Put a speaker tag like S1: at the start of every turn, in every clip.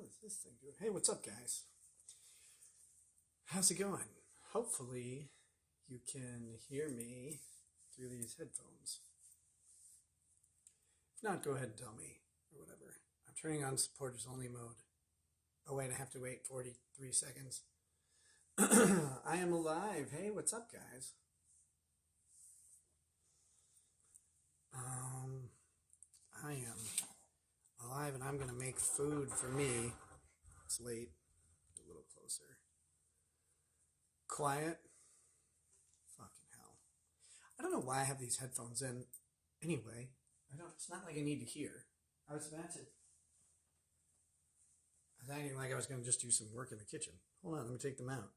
S1: is this thing doing? Hey, what's up, guys? How's it going? Hopefully you can hear me through these headphones. If not, go ahead and tell me, or whatever. I'm turning on supporters only mode. Oh wait, I have to wait 43 seconds. I am alive. Hey, what's up, guys? I am alive, and I'm going to make food for me. It's late. A little closer. Quiet. Fucking hell. I don't know why I have these headphones in. Anyway, it's not like I need to hear. I was acting like I was going to just do some work in the kitchen. Hold on, let me take them out.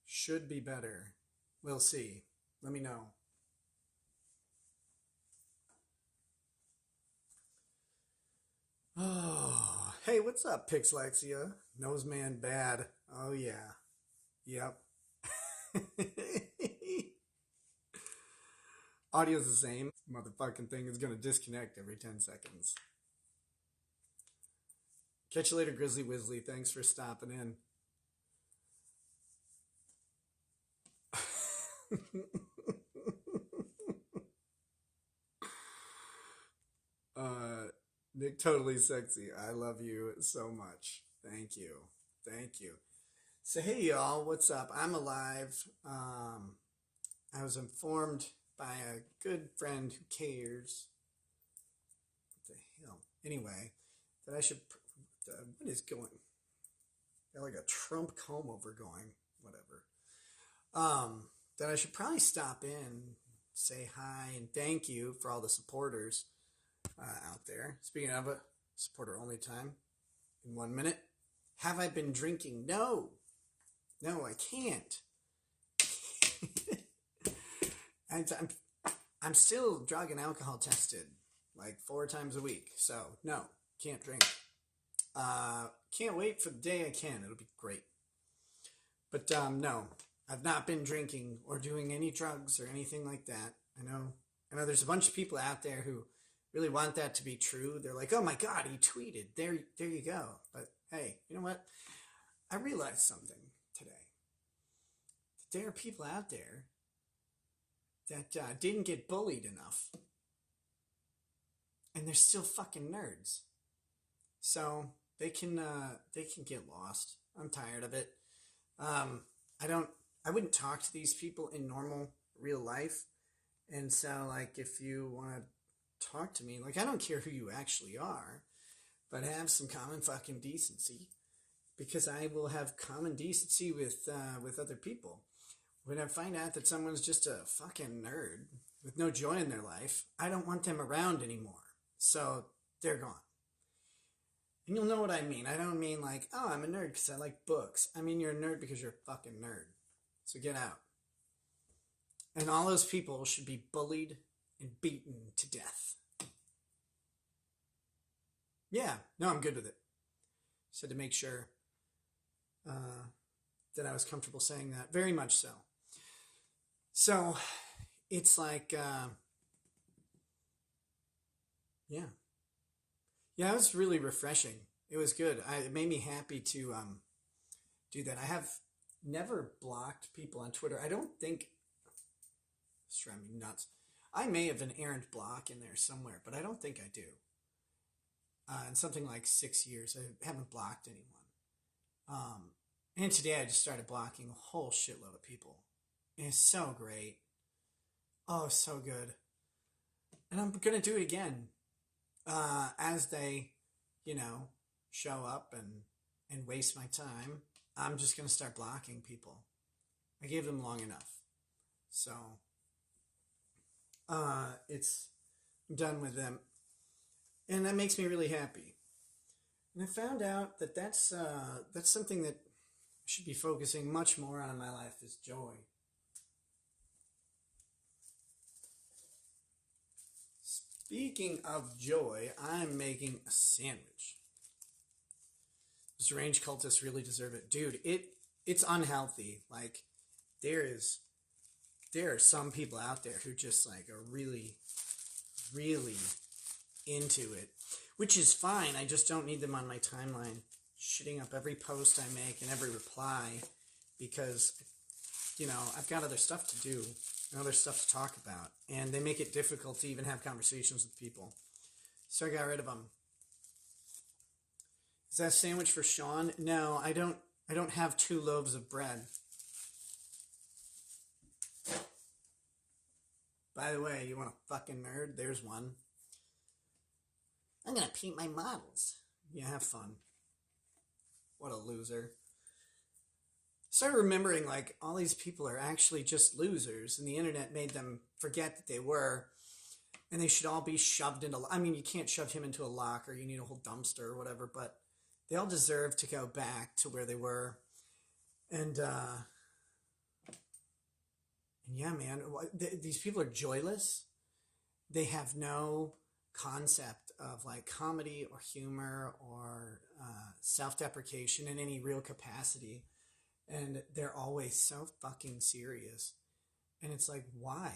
S1: Should be better. We'll see. Let me know. Oh, hey, what's up, Pixlexia? Noseman bad. Oh, yeah. Yep. Audio's the same. Motherfucking thing is going to disconnect every 10 seconds. Catch you later, Grizzly Wizzly. Thanks for stopping in. Nick Totally Sexy. I love you so much. Thank you. Thank you. So hey y'all, what's up? I'm alive. I was informed by a good friend who cares. What the hell? Anyway, that I should... what is going... Got like a Trump comb over going. Whatever. That I should probably stop in, say hi, and thank you for all the supporters out there. Speaking of it, supporter only time in 1 minute. Have I been drinking? No, I can't. I'm still drug and alcohol tested like 4 times a week. So no, can't drink. Can't wait for the day I can. It'll be great. But no. I've not been drinking or doing any drugs or anything like that. I know there's a bunch of people out there who really want that to be true. They're like, oh my God, he tweeted. There you go. But hey, you know what? I realized something today. That there are people out there that didn't get bullied enough. And they're still fucking nerds. So they can get lost. I'm tired of it. I wouldn't talk to these people in normal real life. And so, like, if you want to talk to me, like, I don't care who you actually are, but have some common fucking decency, because I will have common decency with other people. When I find out that someone's just a fucking nerd with no joy in their life, I don't want them around anymore. So they're gone. And you'll know what I mean. I don't mean like, oh, I'm a nerd because I like books. I mean, you're a nerd because you're a fucking nerd. So get out. And all those people should be bullied and beaten to death. Yeah, no, I'm good with it. So to make sure that I was comfortable saying that. Very much so. So it's like, yeah. Yeah, it was really refreshing. It was good. It made me happy to do that. I have never blocked people on Twitter. I don't think... It's driving me nuts. I may have an errant block in there somewhere, but I don't think I do. In something like 6 years, I haven't blocked anyone. And today I just started blocking a whole shitload of people. And it's so great. Oh, so good. And I'm going to do it again. As they, show up and waste my time, I'm just going to start blocking people. I gave them long enough. So, I'm done with them. And that makes me really happy. And I found out that that's something that I should be focusing much more on in my life is joy. Speaking of joy, I'm making a sandwich. Those range cultists really deserve it. Dude, it's unhealthy. Like, there is there are some people out there who just like are really, really into it, which is fine. I just don't need them on my timeline, shitting up every post I make and every reply, because, you know, I've got other stuff to do and other stuff to talk about, and they make it difficult to even have conversations with people. So I got rid of them. Is that a sandwich for Sean? No, I don't have 2 loaves of bread. By the way, you want a fucking nerd? There's one. I'm gonna paint my models. Yeah, have fun. What a loser. Started remembering, like, all these people are actually just losers, and the internet made them forget that they were, and they should all be shoved into, I mean, you can't shove him into a locker, you need a whole dumpster or whatever, but they all deserve to go back to where they were. And yeah, man, these people are joyless. They have no concept of like comedy or humor or self-deprecation in any real capacity. And they're always so fucking serious. And it's like, why?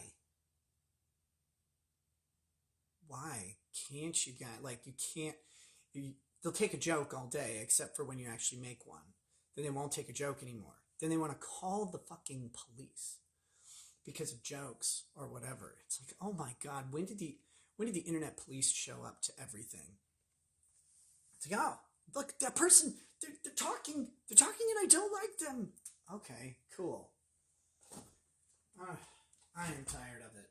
S1: Why can't you guys, like, you can't, they'll take a joke all day, except for when you actually make one. Then they won't take a joke anymore. Then they want to call the fucking police because of jokes or whatever. It's like, oh my God, when did the internet police show up to everything? It's like, oh, look, that person, they're talking and I don't like them. Okay, cool. I am tired of it.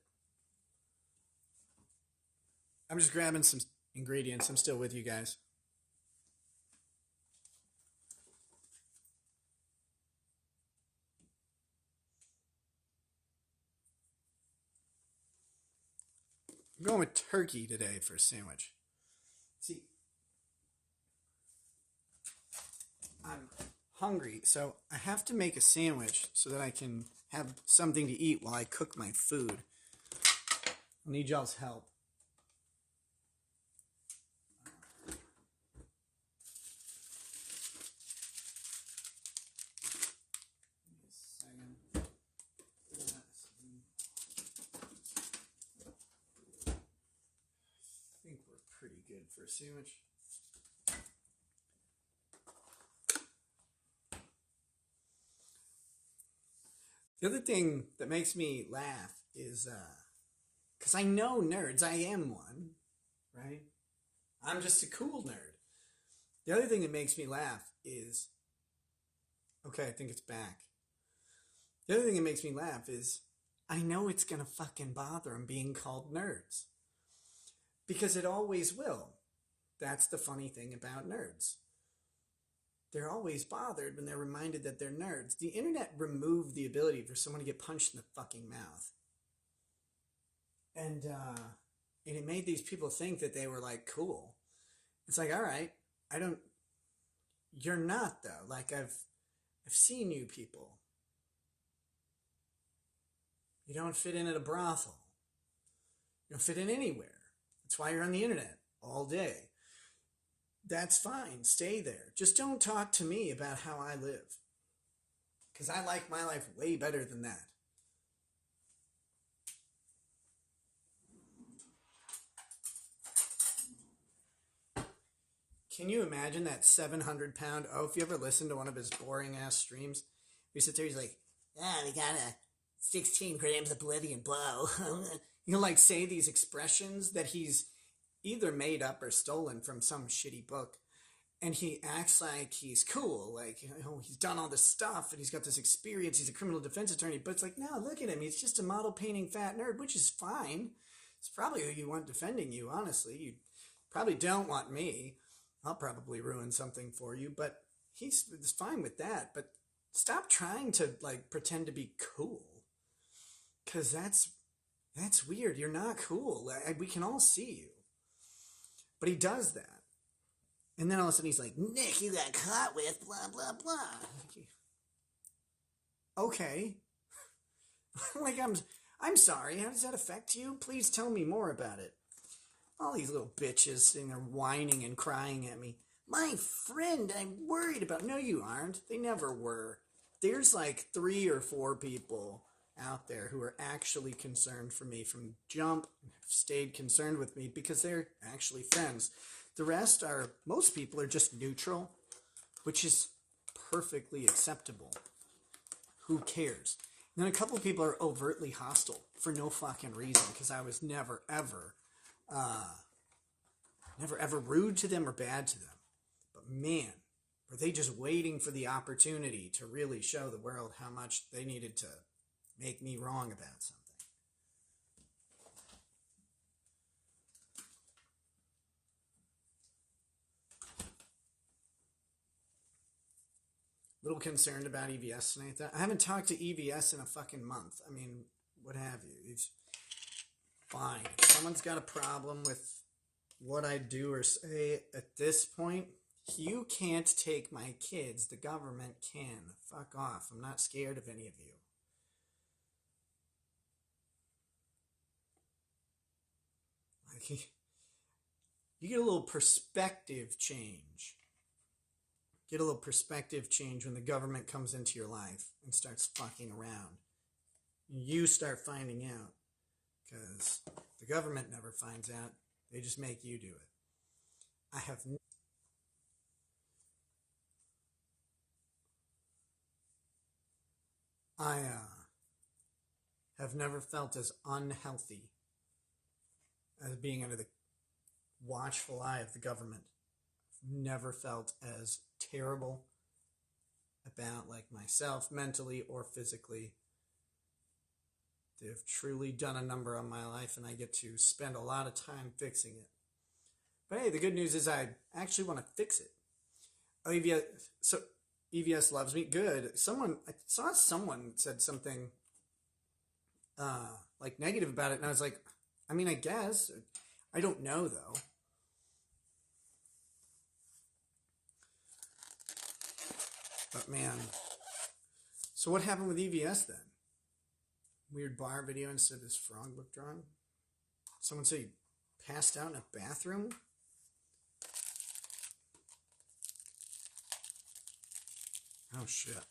S1: I'm just grabbing some ingredients. I'm still with you guys. I'm going with turkey today for a sandwich. See, I'm hungry, so I have to make a sandwich so that I can have something to eat while I cook my food. I need y'all's help. For a sandwich. The other thing that makes me laugh is because I know nerds. I am one, right? I'm just a cool nerd. The other thing that makes me laugh is, okay, I think it's back. The other thing that makes me laugh is I know it's gonna fucking bother them being called nerds. Because it always will. That's the funny thing about nerds. They're always bothered when they're reminded that they're nerds. The internet removed the ability for someone to get punched in the fucking mouth. And it made these people think that they were like cool. It's like, all right, you're not though. Like I've seen you people. You don't fit in at a brothel. You don't fit in anywhere. That's why you're on the internet all day. That's fine. Stay there. Just don't talk to me about how I live. Because I like my life way better than that. Can you imagine that 700-pound oaf? If you ever listen to one of his boring-ass streams, he sits there, he's like, we got a 16 grams of oblivion blow. He'll like say these expressions that he's either made up or stolen from some shitty book, and he acts like he's cool, like, you know, he's done all this stuff and he's got this experience, he's a criminal defense attorney, but it's like, no, look at him, he's just a model painting fat nerd, which is fine. It's probably who you want defending you, honestly. You probably don't want me. I'll probably ruin something for you, but he's fine with that. But stop trying to like pretend to be cool, because that's weird. You're not cool. We can all see you. But he does that. And then all of a sudden he's like, Nick, you got caught with blah, blah, blah. Okay. Like, I'm sorry. How does that affect you? Please tell me more about it. All these little bitches sitting there whining and crying at me. My friend, I'm worried about. No, you aren't. They never were. There's like 3 or 4 people out there who are actually concerned for me from jump, have stayed concerned with me because they're actually friends. The rest are, most people are just neutral, which is perfectly acceptable. Who cares? And then a couple of people are overtly hostile for no fucking reason, because I was never ever rude to them or bad to them. But man, were they just waiting for the opportunity to really show the world how much they needed to make me wrong about something. A little concerned about EVS tonight. I haven't talked to EVS in a fucking month. I mean, what have you? It's fine. If someone's got a problem with what I do or say at this point, you can't take my kids. The government can. Fuck off. I'm not scared of any of you. Like, you get a little perspective change. Get a little perspective change when the government comes into your life and starts fucking around. You start finding out, because the government never finds out. They just make you do it. I have never felt as unhealthy as being under the watchful eye of the government. I've never felt as terrible about like myself mentally or physically. They've truly done a number on my life, and I get to spend a lot of time fixing it. But hey, the good news is I actually want to fix it. Oh, EVS loves me. Good. I saw someone said something like negative about it, and I was like, I mean, I guess. I don't know, though. But man, so what happened with EVS then? Weird bar video instead of this frog book drawing? Someone said he passed out in a bathroom? Oh shit.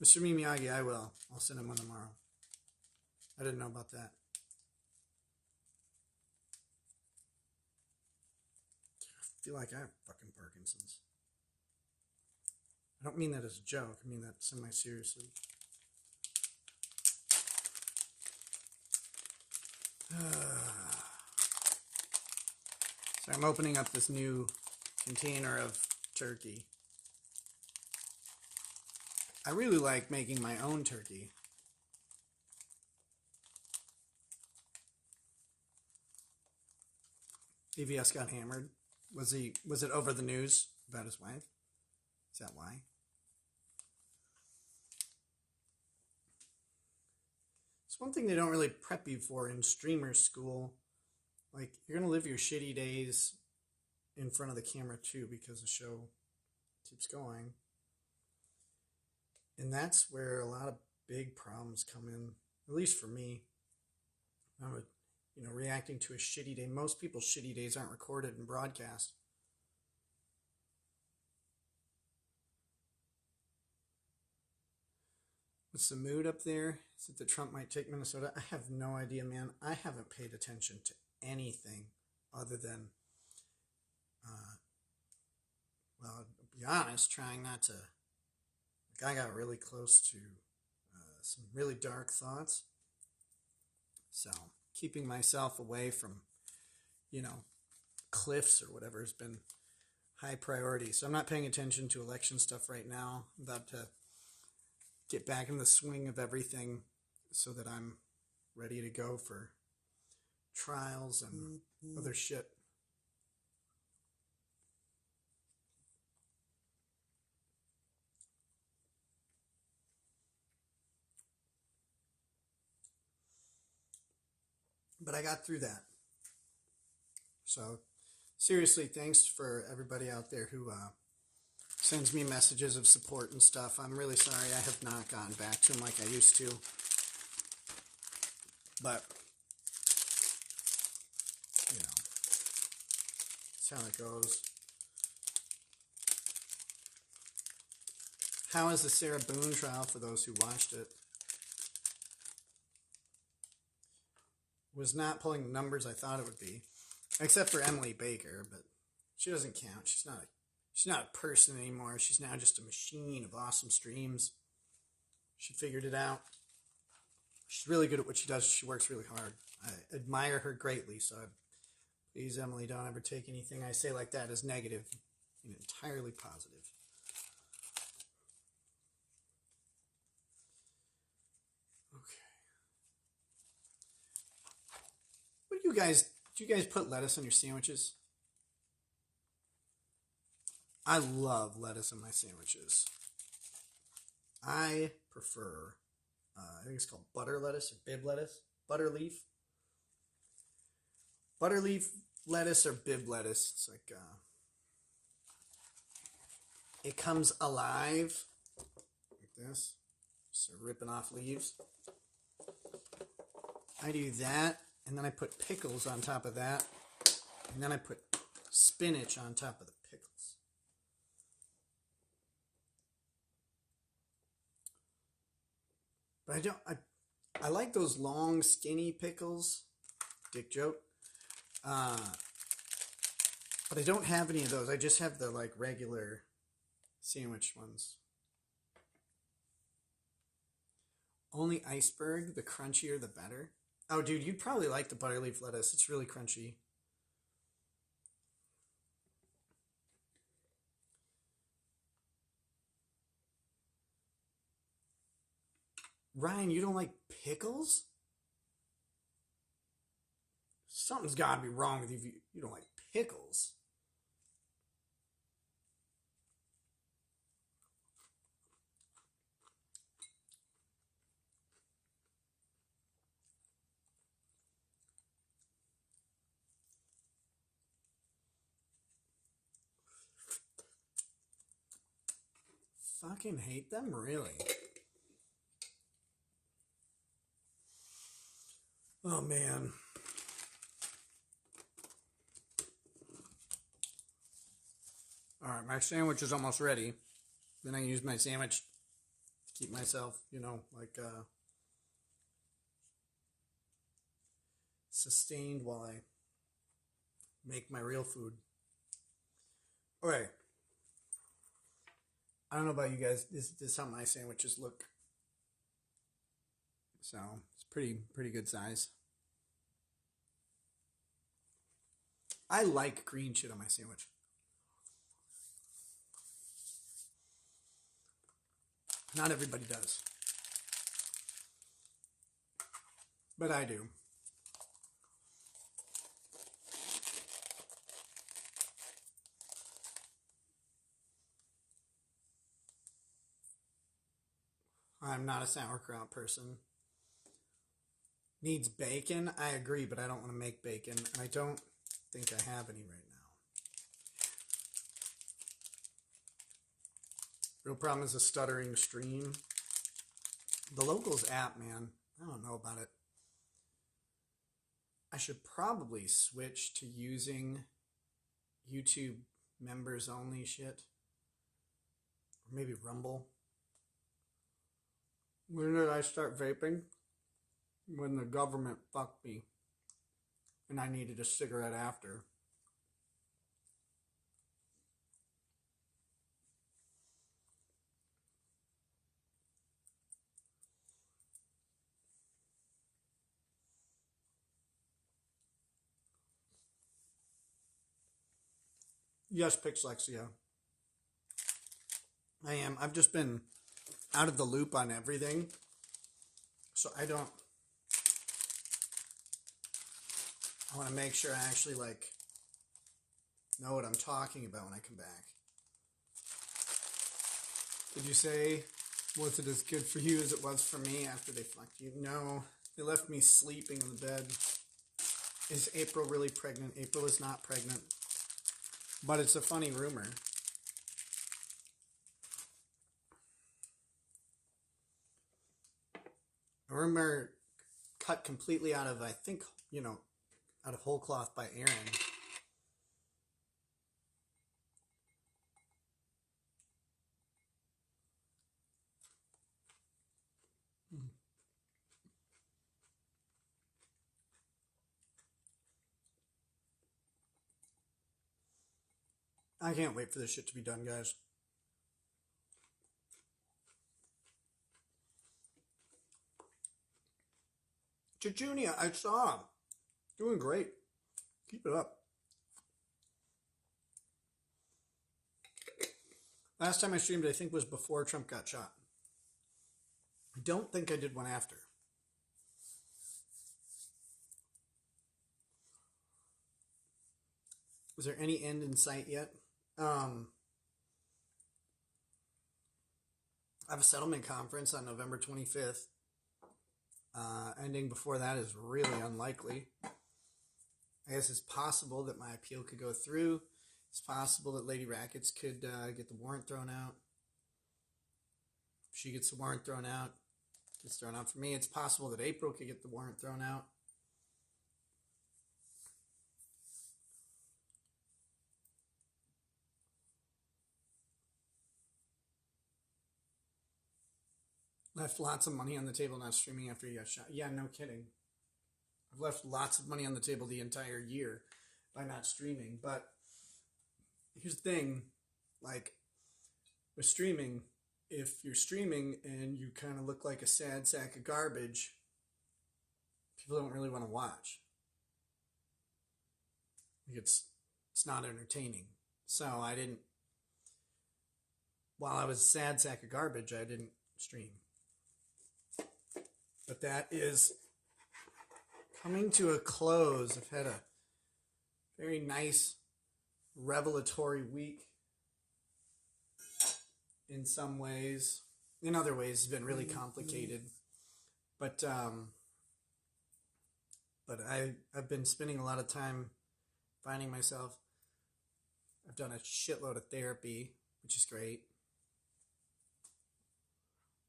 S1: Mr. Miyagi, I will. I'll send him one tomorrow. I didn't know about that. I feel like I have fucking Parkinson's. I don't mean that as a joke. I mean that semi-seriously. So I'm opening up this new container of turkey. I really like making my own turkey. EVS got hammered. Was it over the news about his wife? Is that why? It's one thing they don't really prep you for in streamer school. Like, you're going to live your shitty days in front of the camera too, because the show keeps going. And that's where a lot of big problems come in, at least for me. I'm reacting to a shitty day. Most people's shitty days aren't recorded and broadcast. What's the mood up there? Is it that Trump might take Minnesota? I have no idea, man. I haven't paid attention to anything other than, to be honest, trying not to. Like, I got really close to some really dark thoughts. So, keeping myself away from, cliffs or whatever has been high priority. So, I'm not paying attention to election stuff right now. I'm about to get back in the swing of everything so that I'm ready to go for trials and other shit. But I got through that. So, seriously, thanks for everybody out there who sends me messages of support and stuff. I'm really sorry I have not gotten back to them like I used to. But, that's how it goes. How was the Sarah Boone trial for those who watched it? Was not pulling the numbers I thought it would be, except for Emily Baker, but she doesn't count. She's not a person anymore. She's now just a machine of awesome streams. She figured it out. She's really good at what she does. She works really hard. I admire her greatly. So please, Emily, don't ever take anything I say like that as negative and entirely positive. Do you guys put lettuce on your sandwiches? I love lettuce on my sandwiches. I prefer, I think it's called butter lettuce or bib lettuce, butter leaf lettuce or bib lettuce. It's like, it comes alive like this, just ripping off leaves. I do that. And then I put pickles on top of that. And then I put spinach on top of the pickles. But I like those long, skinny pickles. Dick joke. But I don't have any of those. I just have the like regular sandwich ones. Only iceberg, the crunchier the better. Oh, dude, you'd probably like the butterleaf lettuce. It's really crunchy. Ryan, you don't like pickles? Something's got to be wrong with you if you don't like pickles. Fucking hate them, really? Oh, man. Alright, my sandwich is almost ready. Then I use my sandwich to keep myself, sustained while I make my real food. Okay. I don't know about you guys. This is how my sandwiches look. So it's pretty good size. I like green shit on my sandwich. Not everybody does. But I do. I'm not a sauerkraut person. Needs bacon? I agree, but I don't want to make bacon. And I don't think I have any right now. Real problem is a stuttering stream. The Locals app, man. I don't know about it. I should probably switch to using YouTube members only shit. Or maybe Rumble. When did I start vaping? When the government fucked me. And I needed a cigarette after. Yes, Pixlexia. I am. I've just been out of the loop on everything. So I want to make sure I actually know what I'm talking about when I come back. Did you say, was it as good for you as it was for me after they fucked you? No, they left me sleeping in the bed. Is April really pregnant? April is not pregnant. But it's a funny rumor. A rumor cut completely out of, I think, out of whole cloth by Aaron. I can't wait for this shit to be done, guys. Jujunia, I saw. Doing great. Keep it up. Last time I streamed, I think, was before Trump got shot. I don't think I did one after. Is there any end in sight yet? I have a settlement conference on November 25th. Ending before that is really unlikely. I guess it's possible that my appeal could go through. It's possible that Lady Rackets could get the warrant thrown out. If she gets the warrant thrown out, it gets thrown out for me. It's possible that April could get the warrant thrown out. Left lots of money on the table not streaming after he got shot. Yeah, no kidding. I've left lots of money on the table the entire year by not streaming. But here's the thing, like with streaming, if you're streaming and you kind of look like a sad sack of garbage, people don't really want to watch. It's not entertaining. So while I was a sad sack of garbage, I didn't stream. But that is coming to a close. I've had a very nice revelatory week in some ways. In other ways, it's been really complicated. But I've been spending a lot of time finding myself. I've done a shitload of therapy, which is great.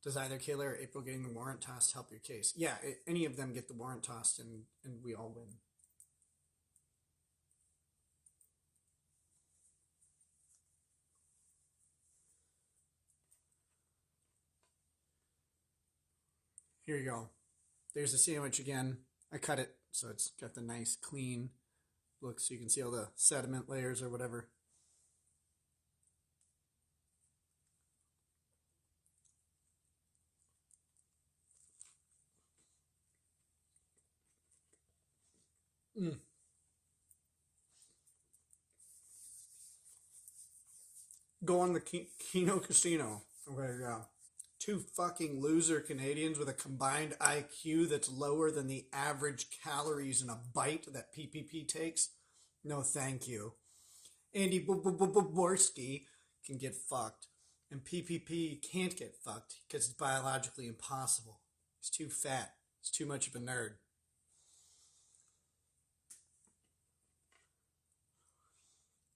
S1: Does either Kayla or April getting the warrant tossed help your case? Yeah, any of them get the warrant tossed and we all win. Here you go. There's the sandwich again. I cut it so it's got the nice clean look so you can see all the sediment layers or whatever. Go on the Kino Casino. Okay, yeah. Two fucking loser Canadians with a combined IQ that's lower than the average calories in a bite that PPP takes. No, thank you. Andy Borski can get fucked, and PPP can't get fucked because it's biologically impossible. He's too fat. He's too much of a nerd.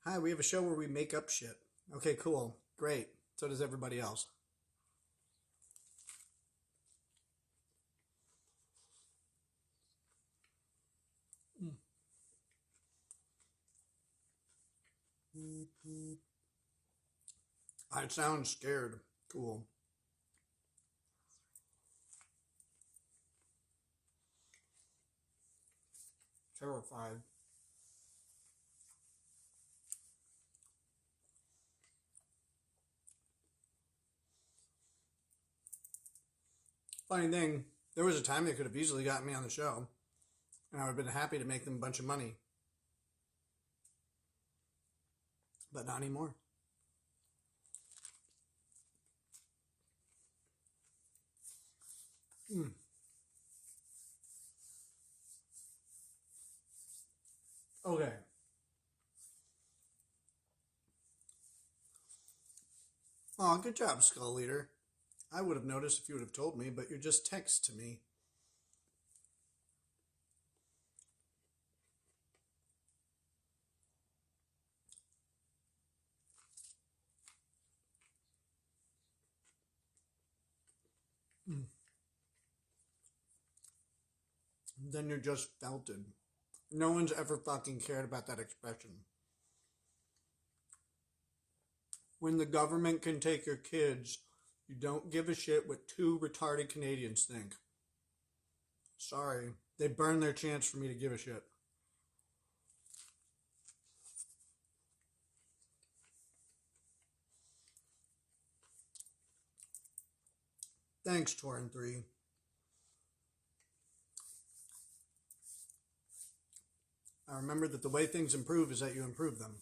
S1: Hi, we have a show where we make up shit. Okay, cool. Great. So does everybody else. I sound scared. Cool. Terrified. Funny thing, there was a time they could have easily gotten me on the show, and I would have been happy to make them a bunch of money. But not anymore. Okay. Oh, good job, Skull Leader. I would have noticed if you would have told me, but you just text to me. Then you're just felted. No one's ever fucking cared about that expression. When the government can take your kids, you don't give a shit what two retarded Canadians think. Sorry. They burned their chance for me to give a shit. Thanks, Torin3. I remember that the way things improve is that you improve them.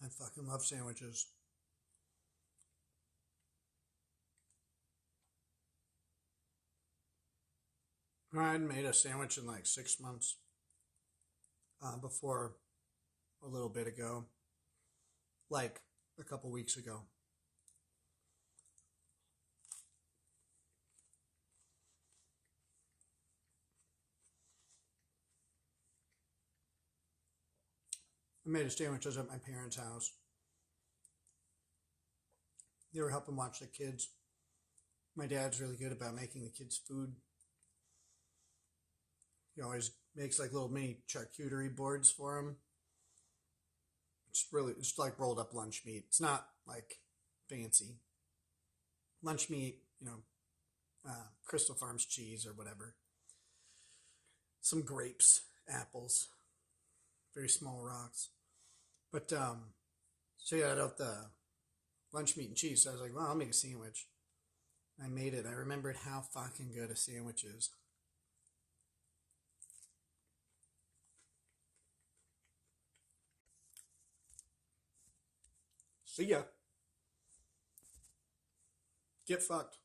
S1: I fucking love sandwiches. I had made a sandwich in like 6 months before a little bit ago, like a couple weeks ago. I made a sandwich. I was at my parents' house. They were helping watch the kids. My dad's really good about making the kids food. He always makes like little mini charcuterie boards for them. It's like rolled up lunch meat. It's not like fancy lunch meat, Crystal Farms cheese or whatever. Some grapes, apples, very small rocks. But so yeah, I got the lunch meat and cheese. So I was like, well, I'll make a sandwich. I made it. I remembered how fucking good a sandwich is. See ya. Get fucked.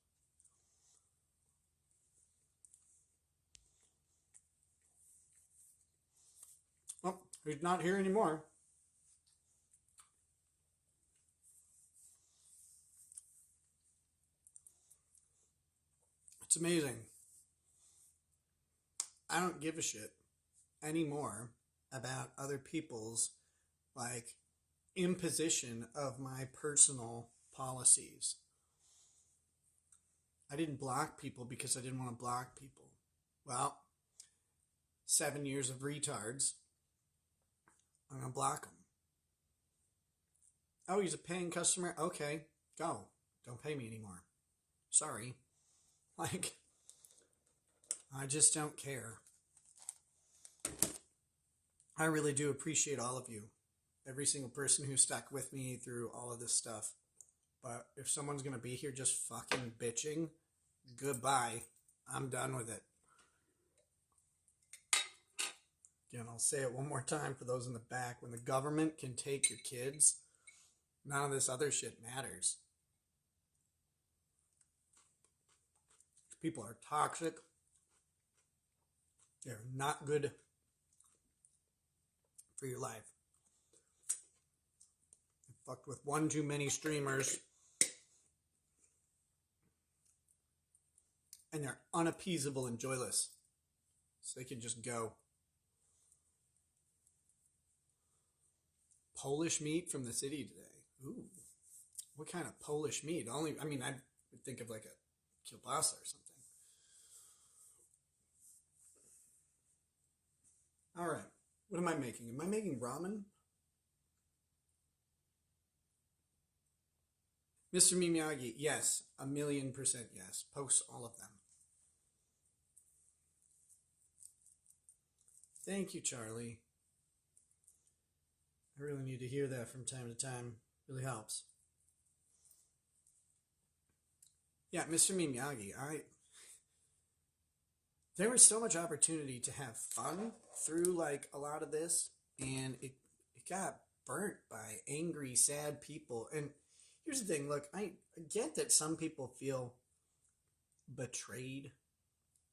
S1: Oh, he's not here anymore. It's amazing. I don't give a shit anymore about other people's like imposition of my personal policies. I didn't block people because I didn't want to block people. Well, 7 years of retards. I'm going to block them. Oh, he's a paying customer? Okay, go. Don't pay me anymore. Sorry. Like, I just don't care. I really do appreciate all of you. Every single person who stuck with me through all of this stuff. But if someone's going to be here just fucking bitching, goodbye. I'm done with it. Again, I'll say it one more time for those in the back. When the government can take your kids, none of this other shit matters. People are toxic. They're not good for your life. You fucked with one too many streamers. And they're unappeasable and joyless. So they can just go. Polish meat from the city today. Ooh. What kind of Polish meat? I would think of like a kielbasa or something. All right. What am I making? Am I making ramen? Mr. Miyagi, yes. 1,000,000% yes. Post all of them. Thank you, Charlie. I really need to hear that from time to time. Really helps. Yeah, Mr. Miyagi, there was so much opportunity to have fun through like a lot of this, and it got burnt by angry, sad people. And here's the thing, look, I get that some people feel betrayed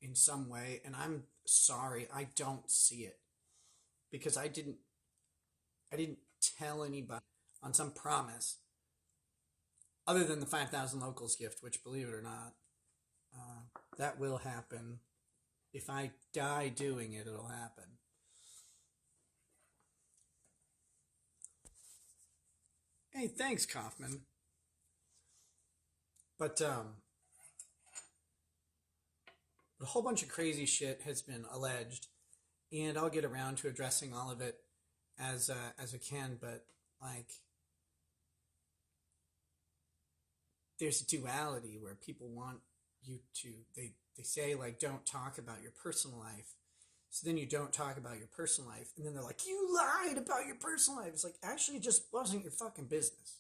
S1: in some way, and I'm sorry, I don't see it. Because I didn't tell anybody on some promise other than the 5,000 locals gift, which, believe it or not, that will happen. If I die doing it, it'll happen. Hey, thanks, Kaufman. But a whole bunch of crazy shit has been alleged, and I'll get around to addressing all of it as I can. But like, there's a duality where people want you to they say like, don't talk about your personal life, So then you don't talk about your personal life. And then they're like, you lied about your personal life. It's like, actually, it just wasn't your fucking business.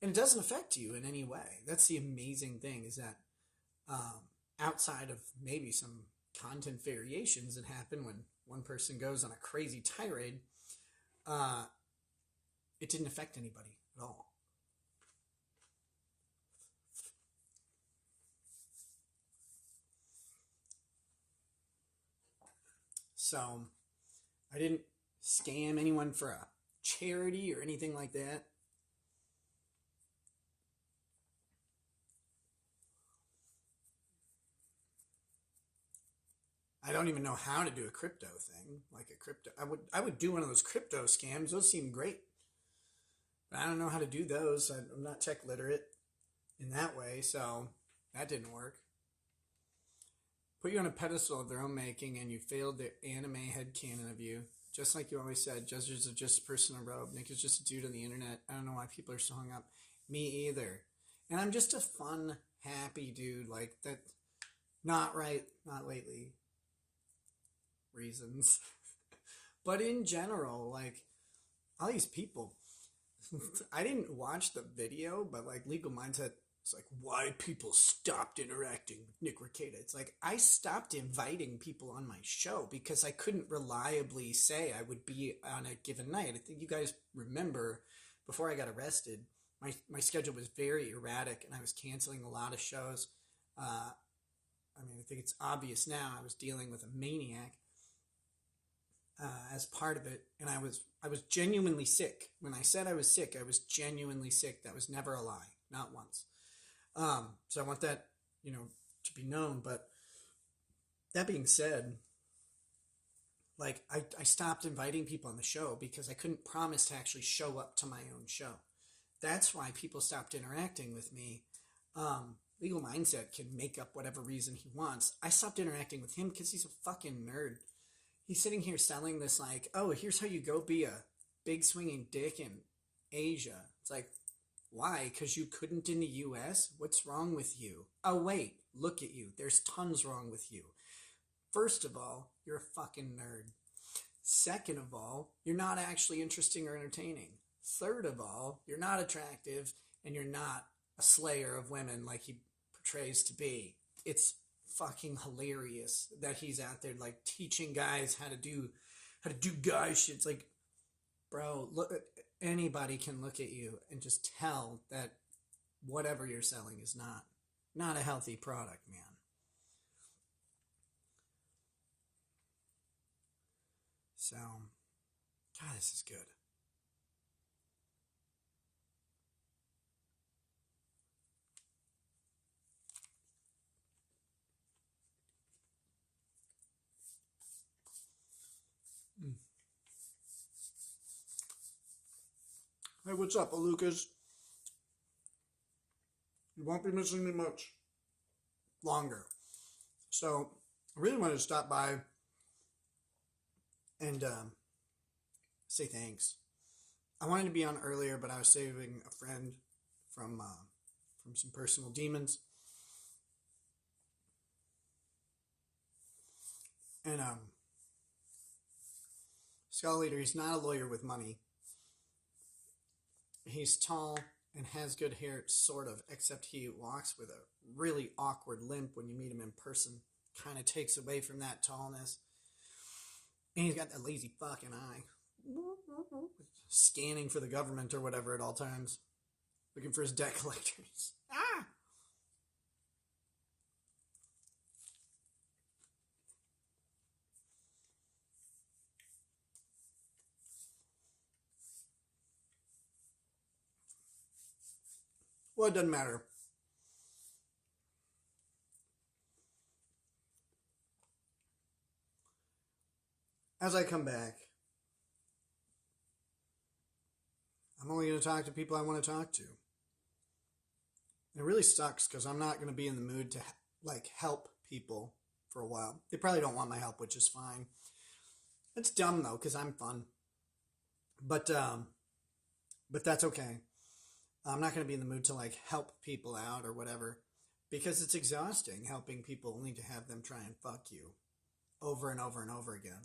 S1: And it doesn't affect you in any way. That's the amazing thing, is that outside of maybe some content variations that happen when one person goes on a crazy tirade, it didn't affect anybody at all. So I didn't scam anyone for a charity or anything like that. I don't even know how to do a crypto thing, like a crypto. I would do one of those crypto scams. Those seem great, but I don't know how to do those. I'm not tech literate in that way, so that didn't work. Put you on a pedestal of their own making, and you failed the anime headcanon of you. Just like you always said, Judges are just a person in a robe. Nick is just a dude on the internet. I don't know why people are so hung up. Me either. And I'm just a fun, happy dude. Like that. Not right. Not lately. Reasons. But in general, like, all these people. I didn't watch the video, but like Legal Mindset, it's like, why people stopped interacting with Nick Rekieta. It's like, I stopped inviting people on my show because I couldn't reliably say I would be on a given night. I think you guys remember, before I got arrested, my schedule was very erratic and I was canceling a lot of shows. I mean, I think it's obvious now I was dealing with a maniac as part of it. And I was genuinely sick. When I said I was sick, I was genuinely sick. That was never a lie. Not once. So I want that, to be known. But that being said, like, I stopped inviting people on the show because I couldn't promise to actually show up to my own show. That's why people stopped interacting with me. Legal Mindset can make up whatever reason he wants. I stopped interacting with him because he's a fucking nerd. He's sitting here selling this like, oh, here's how you go be a big swinging dick in Asia. It's like, why? Because you couldn't in the U.S.? What's wrong with you? Oh, wait, look at you. There's tons wrong with you. First of all, you're a fucking nerd. Second of all, you're not actually interesting or entertaining. Third of all, you're not attractive, and you're not a slayer of women like he portrays to be. It's fucking hilarious that he's out there like teaching guys how to do guy shit. It's like, bro, look, anybody can look at you and just tell that whatever you're selling is not a healthy product, man. So, God, this is good. Hey, what's up, Lucas? You won't be missing me much longer. So, I really wanted to stop by and say thanks. I wanted to be on earlier, but I was saving a friend from some personal demons. And Skull Leader, he's not a lawyer with money. He's tall and has good hair, sort of, except he walks with a really awkward limp when you meet him in person. Kind of takes away from that tallness. And he's got that lazy fucking eye. Scanning for the government or whatever at all times. Looking for his debt collectors. Ah! Well, it doesn't matter. As I come back, I'm only going to talk to people I want to talk to. It really sucks because I'm not going to be in the mood to help people for a while. They probably don't want my help, which is fine. It's dumb though because I'm fun. But that's okay. I'm not going to be in the mood to help people out or whatever because it's exhausting helping people only to have them try and fuck you. over and over and over again.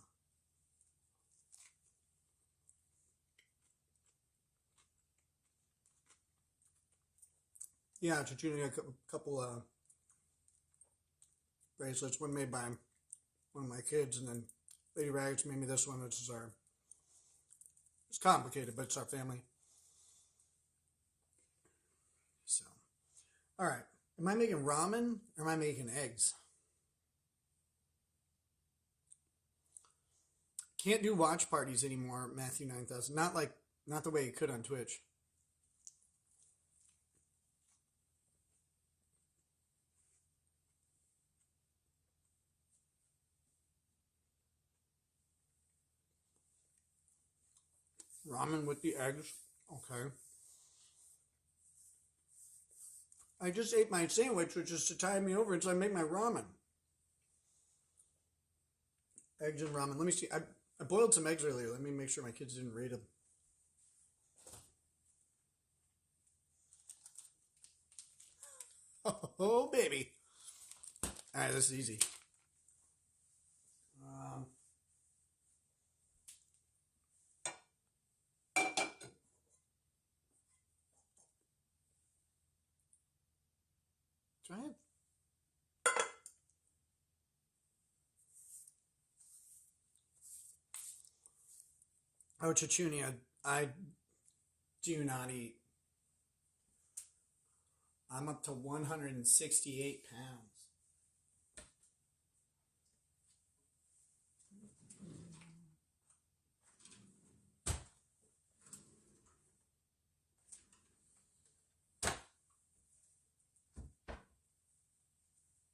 S1: Yeah, Chichuni got a couple bracelets. One made by one of my kids, and then Lady Raggets made me this one, which is it's complicated, but it's our family. So, all right. Am I making ramen or am I making eggs? Can't do watch parties anymore, Matthew 9000. Not the way you could on Twitch. Ramen with the eggs. Okay. I just ate my sandwich, which is to tide me over until I make my ramen. Eggs and ramen. Let me see. I boiled some eggs earlier. Let me make sure my kids didn't read them. Oh, baby. All right, this is easy. Try it. Oh, Chichunia, I do not eat. I'm up to 168 pounds.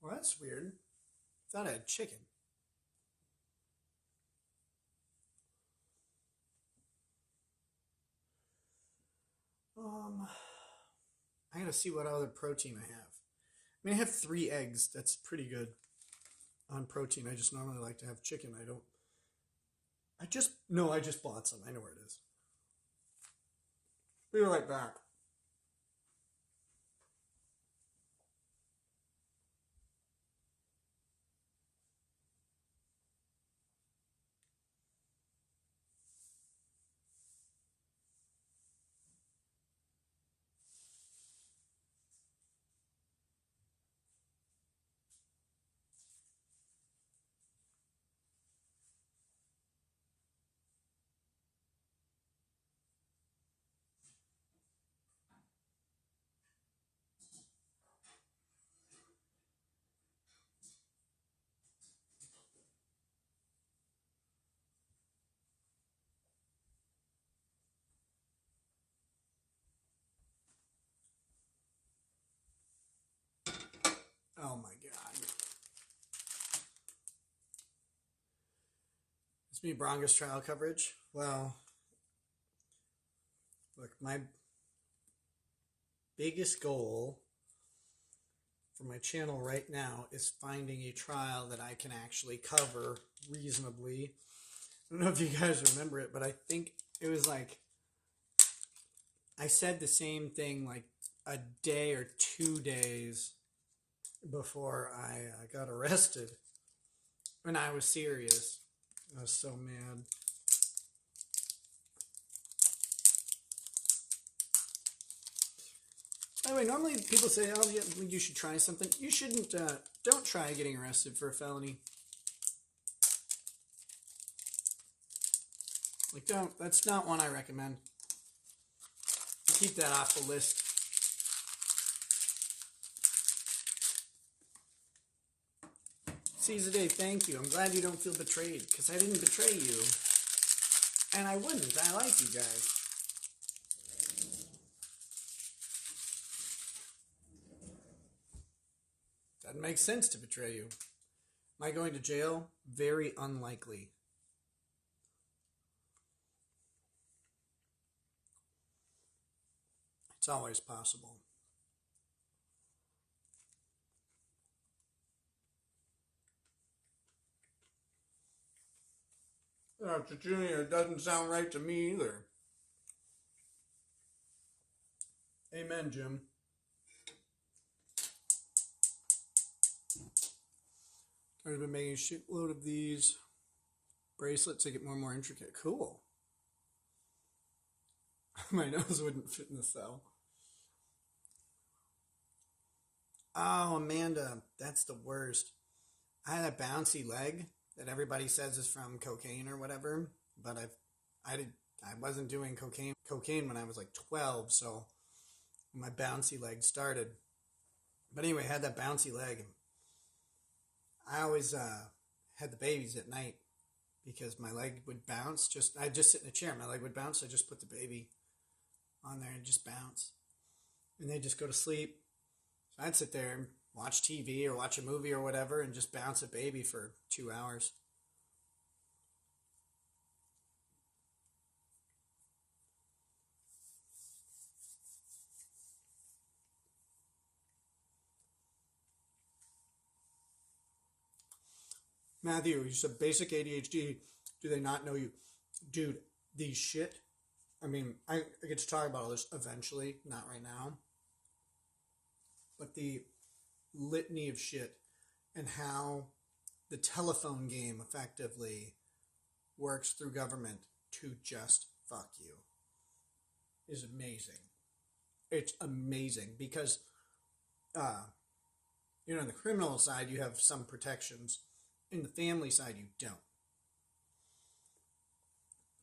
S1: Well, that's weird. Thought I had chicken. I gotta see what other protein I have. I mean, I have 3 eggs. That's pretty good on protein. I just normally like to have chicken. I just bought some. I know where it is. Be right back. Oh my God. It's me, Brongus trial coverage. Well, look, my biggest goal for my channel right now is finding a trial that I can actually cover reasonably. I don't know if you guys remember it, but I think it was like, I said the same thing like a day or 2 days before I got arrested. And I was serious. I was so mad. By the way, normally people say, oh, yeah, you should try something. You shouldn't, don't try getting arrested for a felony. Like, don't, that's not one I recommend. Keep that off the list. Caesar Day, thank you. I'm glad you don't feel betrayed, because I didn't betray you. And I wouldn't. I like you guys. Doesn't make sense to betray you. Am I going to jail? Very unlikely. It's always possible. Junior, doesn't sound right to me either. Amen, Jim. I've been making a shitload of these bracelets to get more and more intricate. Cool. My nose wouldn't fit in the cell. Oh, Amanda, that's the worst. I had a bouncy leg that everybody says is from cocaine or whatever, but I wasn't doing cocaine when I was like 12, so my bouncy leg started. But anyway, I had that bouncy leg. I always had the babies at night because my leg would bounce. I'd just sit in a chair, my leg would bounce. I just put the baby on there and just bounce, and they'd just go to sleep. So I'd sit there and watch TV or watch a movie or whatever and just bounce a baby for 2 hours. Matthew, you said basic ADHD. Do they not know you? Dude, these shit. I mean, I get to talk about all this eventually, not right now. But the litany of shit and how the telephone game effectively works through government to just fuck you is amazing. It's amazing because, on the criminal side, you have some protections. In the family side, you don't.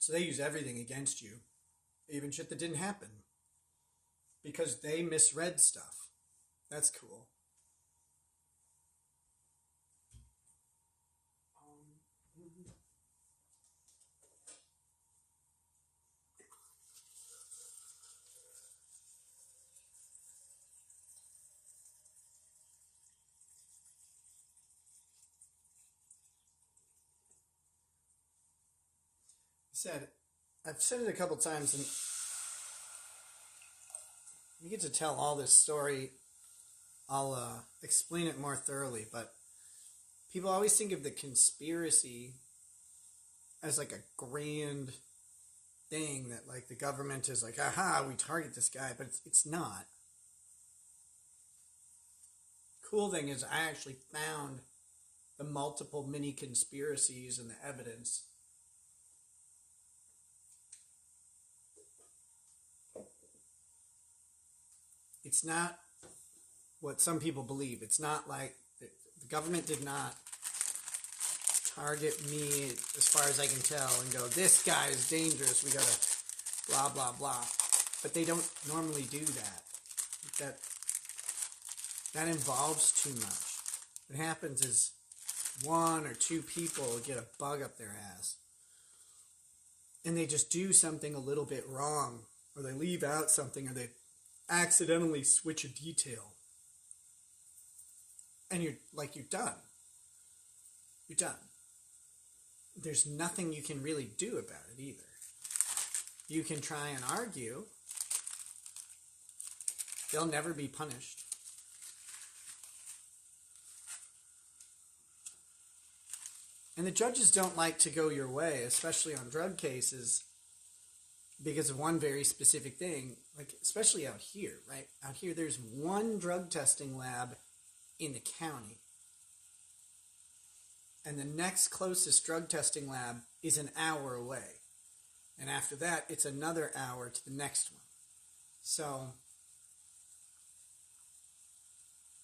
S1: So they use everything against you, even shit that didn't happen, because they misread stuff. That's cool. I've said it a couple times, and we get to tell all this story. I'll explain it more thoroughly, but people always think of the conspiracy as like a grand thing that like the government is like, aha, we target this guy, but it's not. Cool thing is I actually found the multiple mini conspiracies and the evidence. It's not what some people believe. It's not like the government did not target me as far as I can tell and go, this guy is dangerous, we gotta blah, blah, blah. But they don't normally do that. That involves too much. What happens is one or two people get a bug up their ass and they just do something a little bit wrong, or they leave out something, or they accidentally switch a detail, and you're done. You're done. There's nothing you can really do about it either. You can try and argue. They'll never be punished. And the judges don't like to go your way, especially on drug cases, because of one very specific thing, like especially out here, right? Out here, there's one drug testing lab in the county. And the next closest drug testing lab is an hour away. And after that, it's another hour to the next one. So,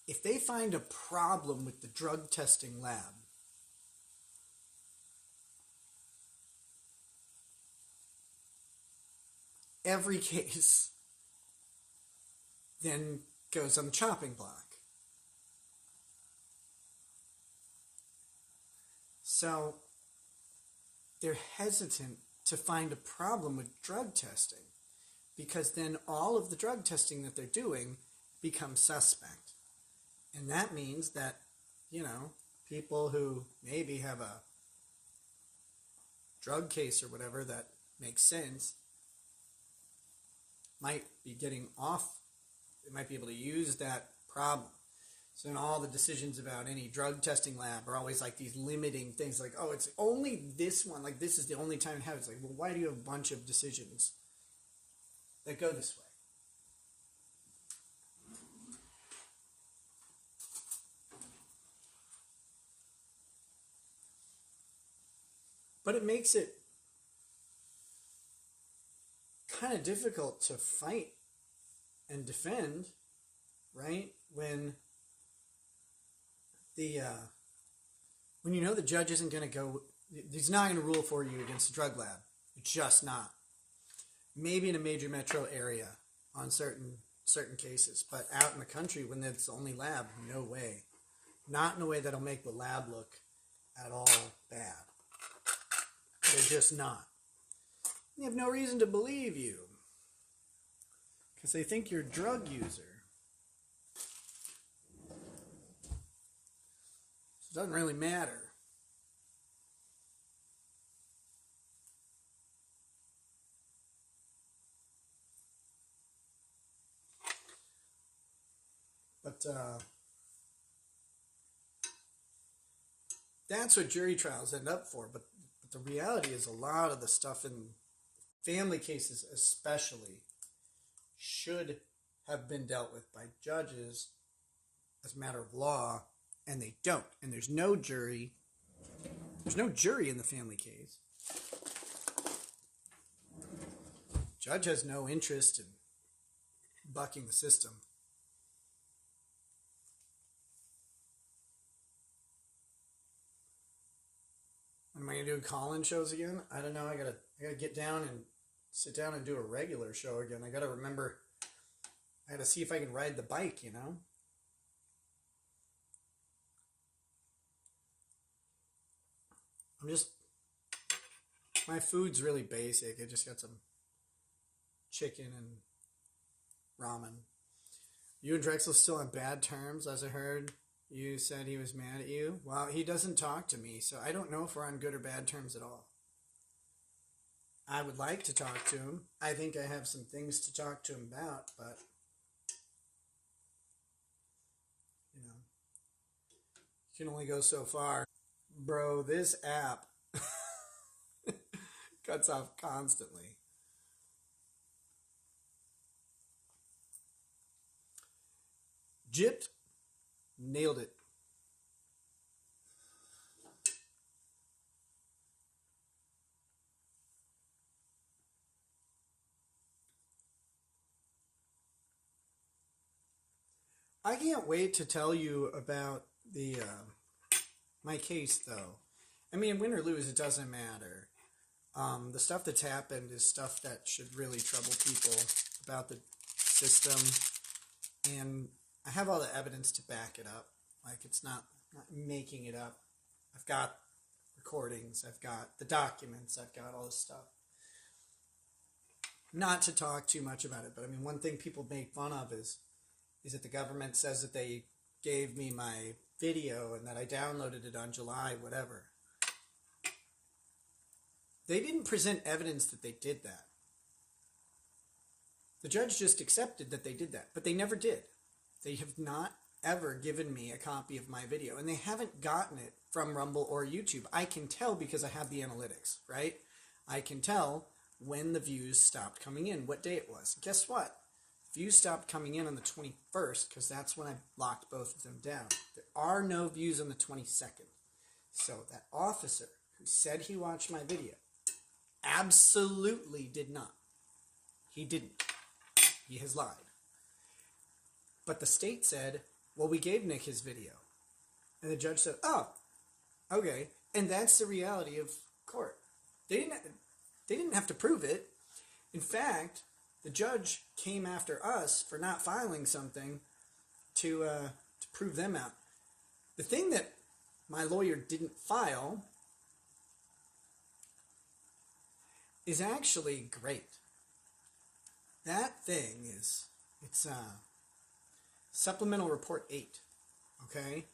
S1: if they find a problem with the drug testing lab, every case then goes on the chopping block. So they're hesitant to find a problem with drug testing, because then all of the drug testing that they're doing becomes suspect. And that means that, people who maybe have a drug case or whatever that makes sense might be getting off. They might be able to use that problem. So in all the decisions about any drug testing lab are always like these limiting things, like, oh, it's only this one, like this is the only time it happens. Like, well, why do you have a bunch of decisions that go this way? But it makes it kind of difficult to fight and defend, right? When you know the judge isn't going to go, he's not going to rule for you against the drug lab. It's just not. Maybe in a major metro area on certain cases, but out in the country when it's the only lab, no way. Not in a way that'll make the lab look at all bad. They're just not. They have no reason to believe you because they think you're a drug user. So it doesn't really matter. But that's what jury trials end up for. But the reality is a lot of the stuff in family cases especially should have been dealt with by judges as a matter of law, and they don't. And there's no jury. There's no jury in the family case. Judge has no interest in bucking the system. Am I going to do call-in shows again? I don't know. I gotta get down and sit down and do a regular show again. I gotta remember. I gotta see if I can ride the bike, you know? My food's really basic. I just got some chicken and ramen. You and Drexel still on bad terms, as I heard. You said he was mad at you. Well, he doesn't talk to me, so I don't know if we're on good or bad terms at all. I would like to talk to him. I think I have some things to talk to him about, but, you know, you can only go so far. Bro, this app cuts off constantly. Gypped. Nailed it. I can't wait to tell you about the my case, though. I mean, win or lose, it doesn't matter. The stuff that's happened is stuff that should really trouble people about the system, and I have all the evidence to back it up. Like, it's not making it up. I've got recordings. I've got the documents. I've got all this stuff. Not to talk too much about it, but I mean, one thing people make fun of is that the government says that they gave me my video and that I downloaded it on July, whatever. They didn't present evidence that they did that. The judge just accepted that they did that, but they never did. They have not ever given me a copy of my video, and they haven't gotten it from Rumble or YouTube. I can tell because I have the analytics, right? I can tell when the views stopped coming in, what day it was. Guess what? Views stopped coming in on the 21st because that's when I locked both of them down. There are no views on the 22nd. So that officer who said he watched my video absolutely did not. He didn't. He has lied. But the state said, well, we gave Nick his video. And the judge said, oh, okay. And that's the reality of court. They didn't have to prove it. In fact, the judge came after us for not filing something to prove them out. The thing that my lawyer didn't file is actually great. That thing it's Supplemental Report 8, okay?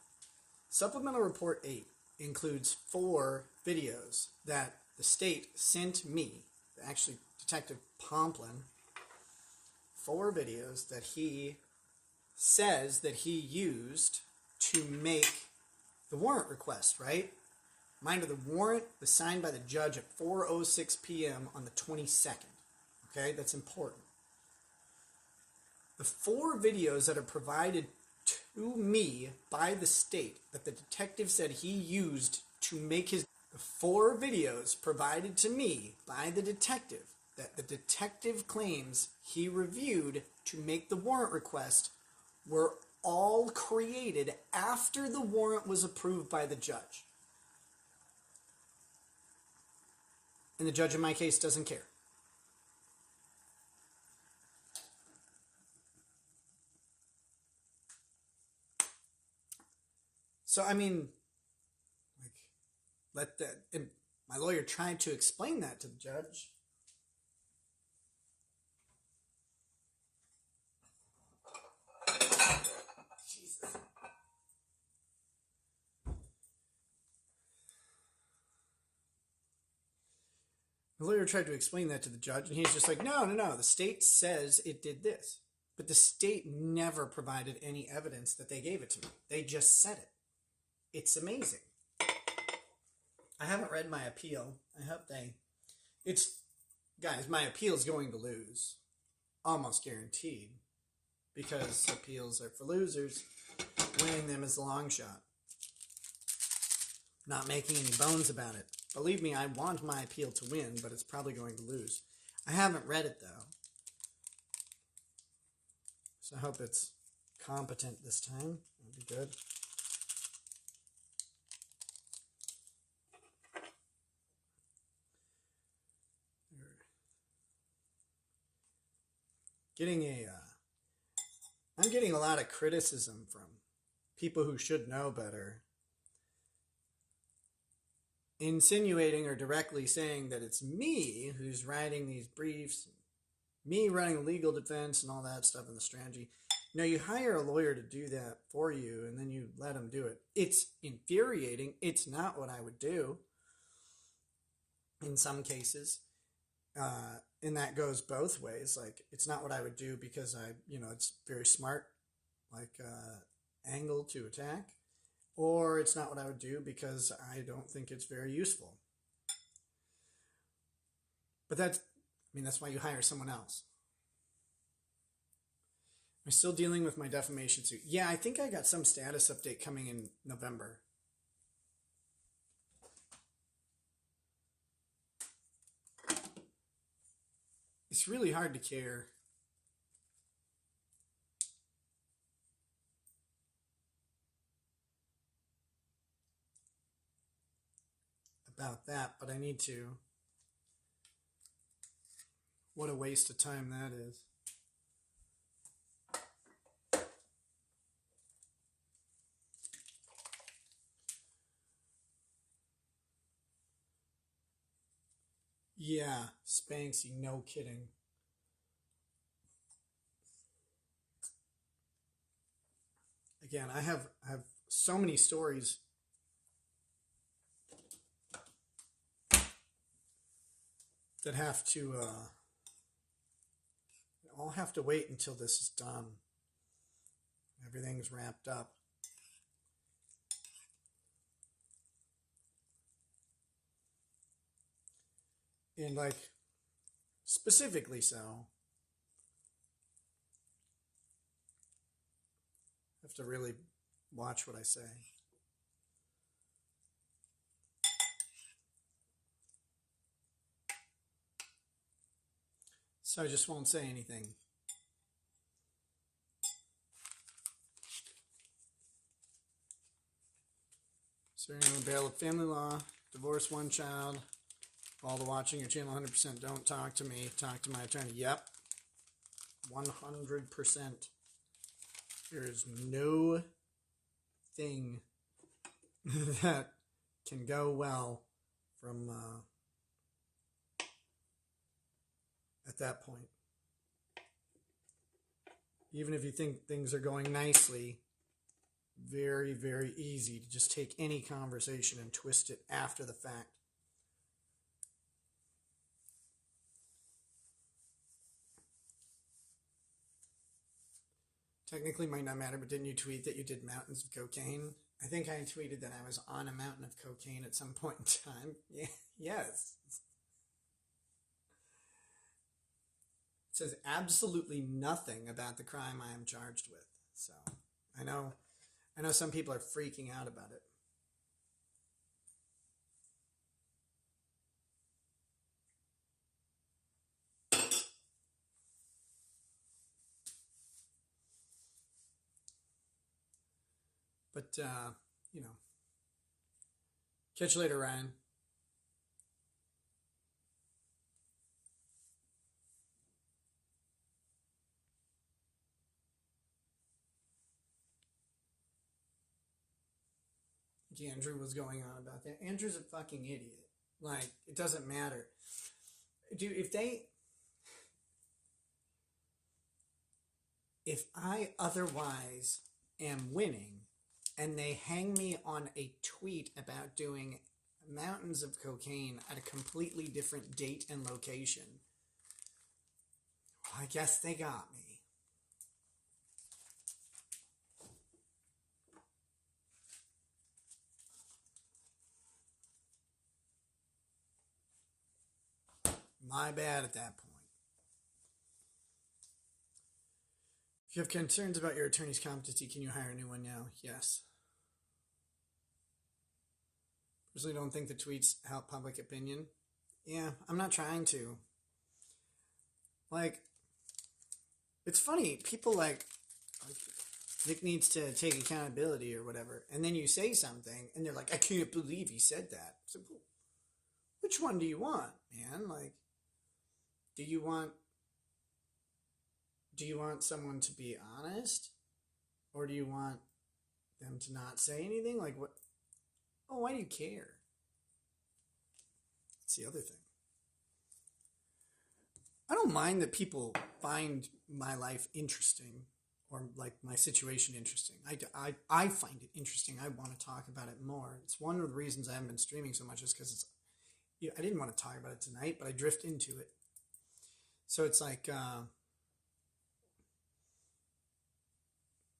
S1: Supplemental Report 8 includes 4 videos that the state sent me, actually Detective Pomplin, 4 videos that he says that he used to make the warrant request, right? Mind you, the warrant was signed by the judge at 4:06 p.m. on the 22nd, okay? That's important. The 4 videos that are provided to me by the state that the detective said he used to make his The 4 videos provided to me by the detective that the detective claims he reviewed to make the warrant request were all created after the warrant was approved by the judge. And the judge in my case doesn't care. So, I mean, and my lawyer tried to explain that to the judge. Jesus. The lawyer tried to explain that to the judge, and he's just like, no, the state says it did this. But the state never provided any evidence that they gave it to me. They just said it. It's amazing. I haven't read my appeal. I hope guys, my appeal is going to lose. Almost guaranteed. Because appeals are for losers. Winning them is a long shot. Not making any bones about it. Believe me, I want my appeal to win, but it's probably going to lose. I haven't read it, though. So I hope it's competent this time. That'd be good. I'm getting a lot of criticism from people who should know better, insinuating or directly saying that it's me who's writing these briefs, me running legal defense and all that stuff in the strategy. No, you hire a lawyer to do that for you, and then you let him do it. It's infuriating. It's not what I would do in some cases. And that goes both ways. Like, it's not what I would do because it's very smart, angle to attack. Or it's not what I would do because I don't think it's very useful. But that's why you hire someone else. I'm still dealing with my defamation suit. Yeah, I think I got some status update coming in November. It's really hard to care. About that, but I need to. What a waste of time that is. Yeah, Spanksy, no kidding. Again, I have so many stories that have to all have to wait until this is done. Everything's wrapped up. And specifically so. I have to really watch what I say. So I just won't say anything. Serving on bail of family law, divorce one child. All the watching your channel 100%. Don't talk to me. Talk to my attorney. Yep. 100%. There is no thing that can go well from at that point. Even if you think things are going nicely, very, very easy to just take any conversation and twist it after the fact. Technically might not matter, but didn't you tweet that you did mountains of cocaine? I think I tweeted that I was on a mountain of cocaine at some point in time. Yeah, yes. It says absolutely nothing about the crime I am charged with. So I know some people are freaking out about it. But, catch you later, Ryan. Andrew was going on about that. Andrew's a fucking idiot. Like, it doesn't matter. Dude, if I otherwise am winning and they hang me on a tweet about doing mountains of cocaine at a completely different date and location, well, I guess they got me. My bad at that point. If you have concerns about your attorney's competency, can you hire a new one now? Yes. Personally, don't think the tweets help public opinion. Yeah, I'm not trying to. Like, it's funny. People like Nick needs to take accountability or whatever, and then you say something, and they're like, I can't believe he said that. So, which one do you want, man? Like, do you want someone to be honest, or do you want them to not say anything? Like, what? Oh, why do you care? That's the other thing. I don't mind that people find my life interesting or like my situation interesting. I find it interesting. I want to talk about it more. It's one of the reasons I haven't been streaming so much is because I didn't want to talk about it tonight, but I drift into it. So it's like,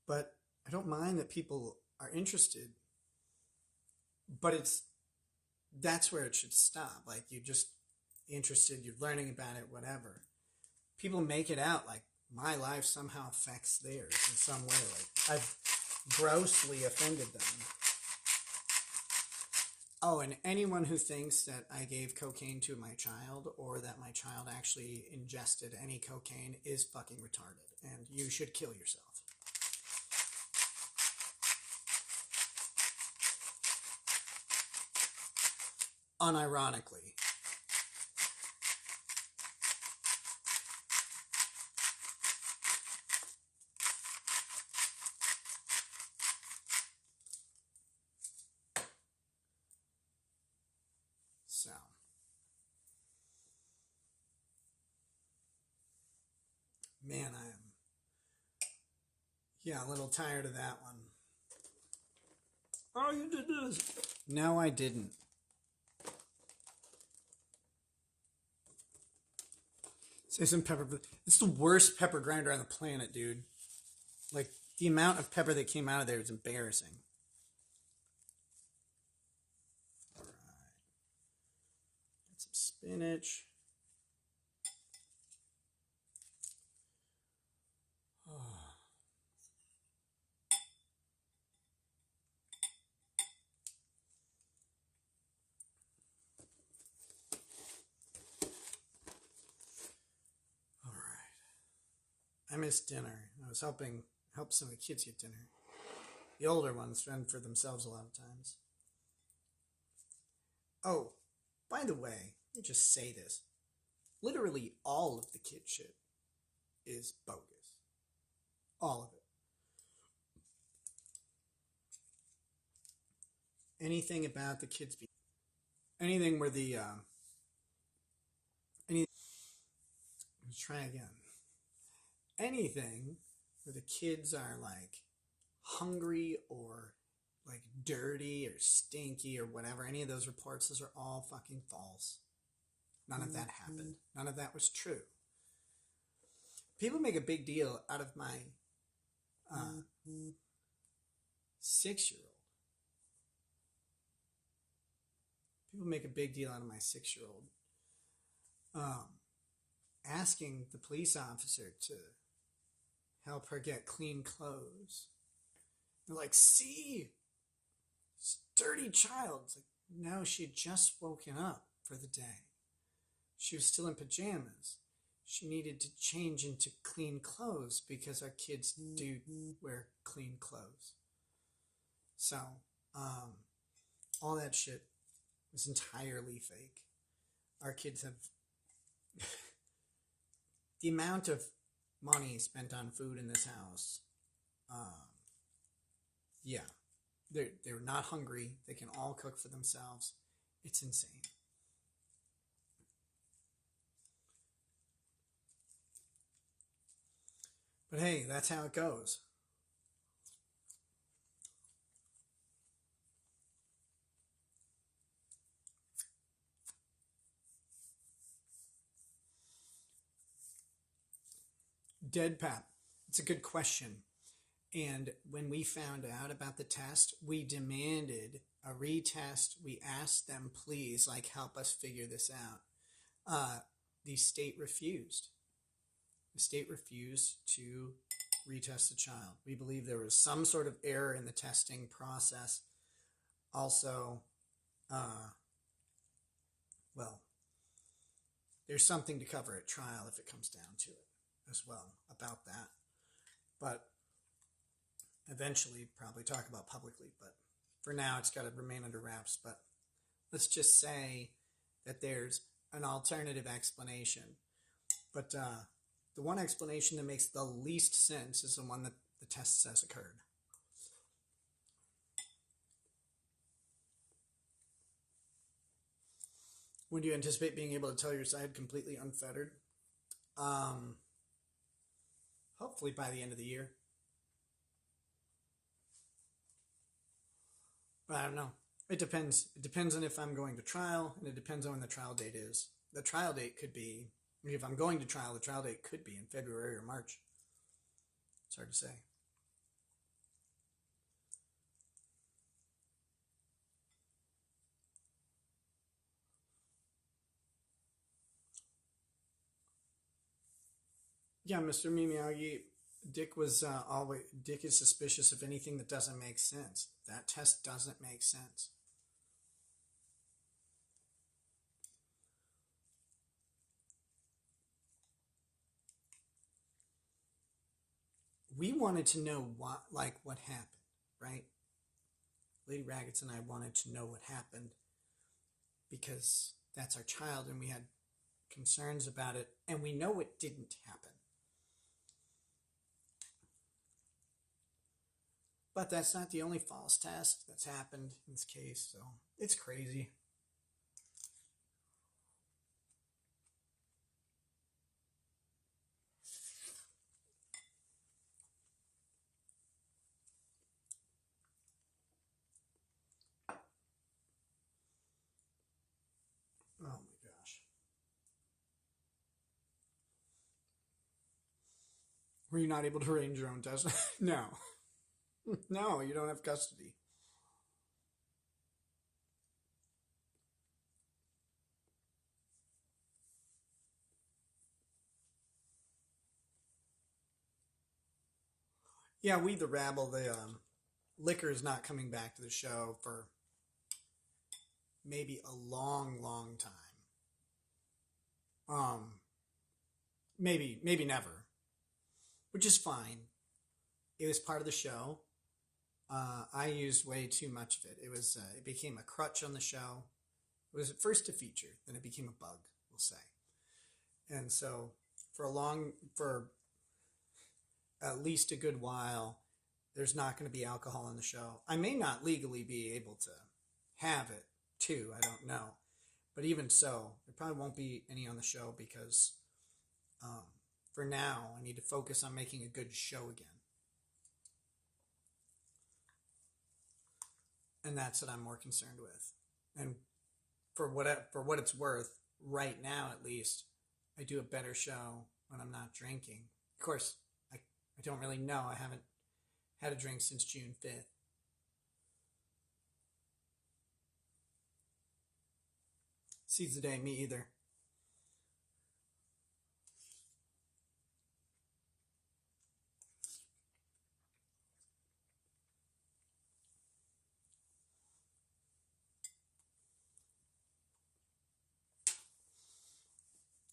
S1: but I don't mind that people are interested, but that's where it should stop. Like, you're just interested, you're learning about it, whatever. People make it out like my life somehow affects theirs in some way. Like, I've grossly offended them. Oh, and anyone who thinks that I gave cocaine to my child or that my child actually ingested any cocaine is fucking retarded, and you should kill yourself. Unironically. So, man, I am, a little tired of that one. Oh, you did this. No, I didn't. Say some pepper. It's the worst pepper grinder on the planet, dude. Like, the amount of pepper that came out of there is embarrassing. All right. Got some spinach. Oh. I missed dinner. I was help some of the kids get dinner. The older ones fend for themselves a lot of times. Oh, by the way, let me just say this. Literally all of the kid shit is bogus. All of it. Anything about the kids anything where the let's try again. Anything where the kids are like hungry or like dirty or stinky or whatever, any of those reports, those are all fucking false. None of that happened. None of that was true. People make a big deal out of my 6-year-old. People make a big deal out of my 6-year-old. Asking the police officer to help her get clean clothes. They're like, see, this dirty child. It's like, no, she had just woken up for the day. She was still in pajamas. She needed to change into clean clothes because our kids do wear clean clothes. So, all that shit was entirely fake. Our kids have the amount of money spent on food in this house. Yeah, they're not hungry. They can all cook for themselves. It's insane. But hey, that's how it goes. Dead Pap. It's a good question. And when we found out about the test, we demanded a retest. We asked them, please, like, help us figure this out. The state refused. The state refused to retest the child. We believe there was some sort of error in the testing process. Also, well, there's something to cover at trial if it comes down to it as well about that. But eventually probably talk about publicly, but for now it's got to remain under wraps. But let's just say that there's an alternative explanation. But the one explanation that makes the least sense is the one that the test says occurred. When do you anticipate being able to tell your side completely unfettered? Hopefully by the end of the year. But I don't know. It depends. It depends on if I'm going to trial, and it depends on when the trial date is. The trial date could be, if I'm going to trial, the trial date could be in February or March. It's hard to say. Yeah, Mr. Miyagi, Dick is suspicious of anything that doesn't make sense. That test doesn't make sense. We wanted to know what happened, right? Lady Raggets and I wanted to know what happened because that's our child and we had concerns about it, and we know it didn't happen. But that's not the only false test that's happened in this case, so it's crazy. Oh my gosh. Were you not able to arrange your own test? No. No, you don't have custody. Yeah, we the rabble, the liquor is not coming back to the show for maybe a long, long time. Maybe never, which is fine. It was part of the show. I used way too much of it. It became a crutch on the show. It was at first a feature, then it became a bug, we'll say. And so for at least a good while, there's not going to be alcohol on the show. I may not legally be able to have it too. I don't know. But even so, there probably won't be any on the show because for now, I need to focus on making a good show again. And that's what I'm more concerned with. And for what it's worth, right now at least, I do a better show when I'm not drinking. Of course, I don't really know. I haven't had a drink since June 5th. Seize the day, me either.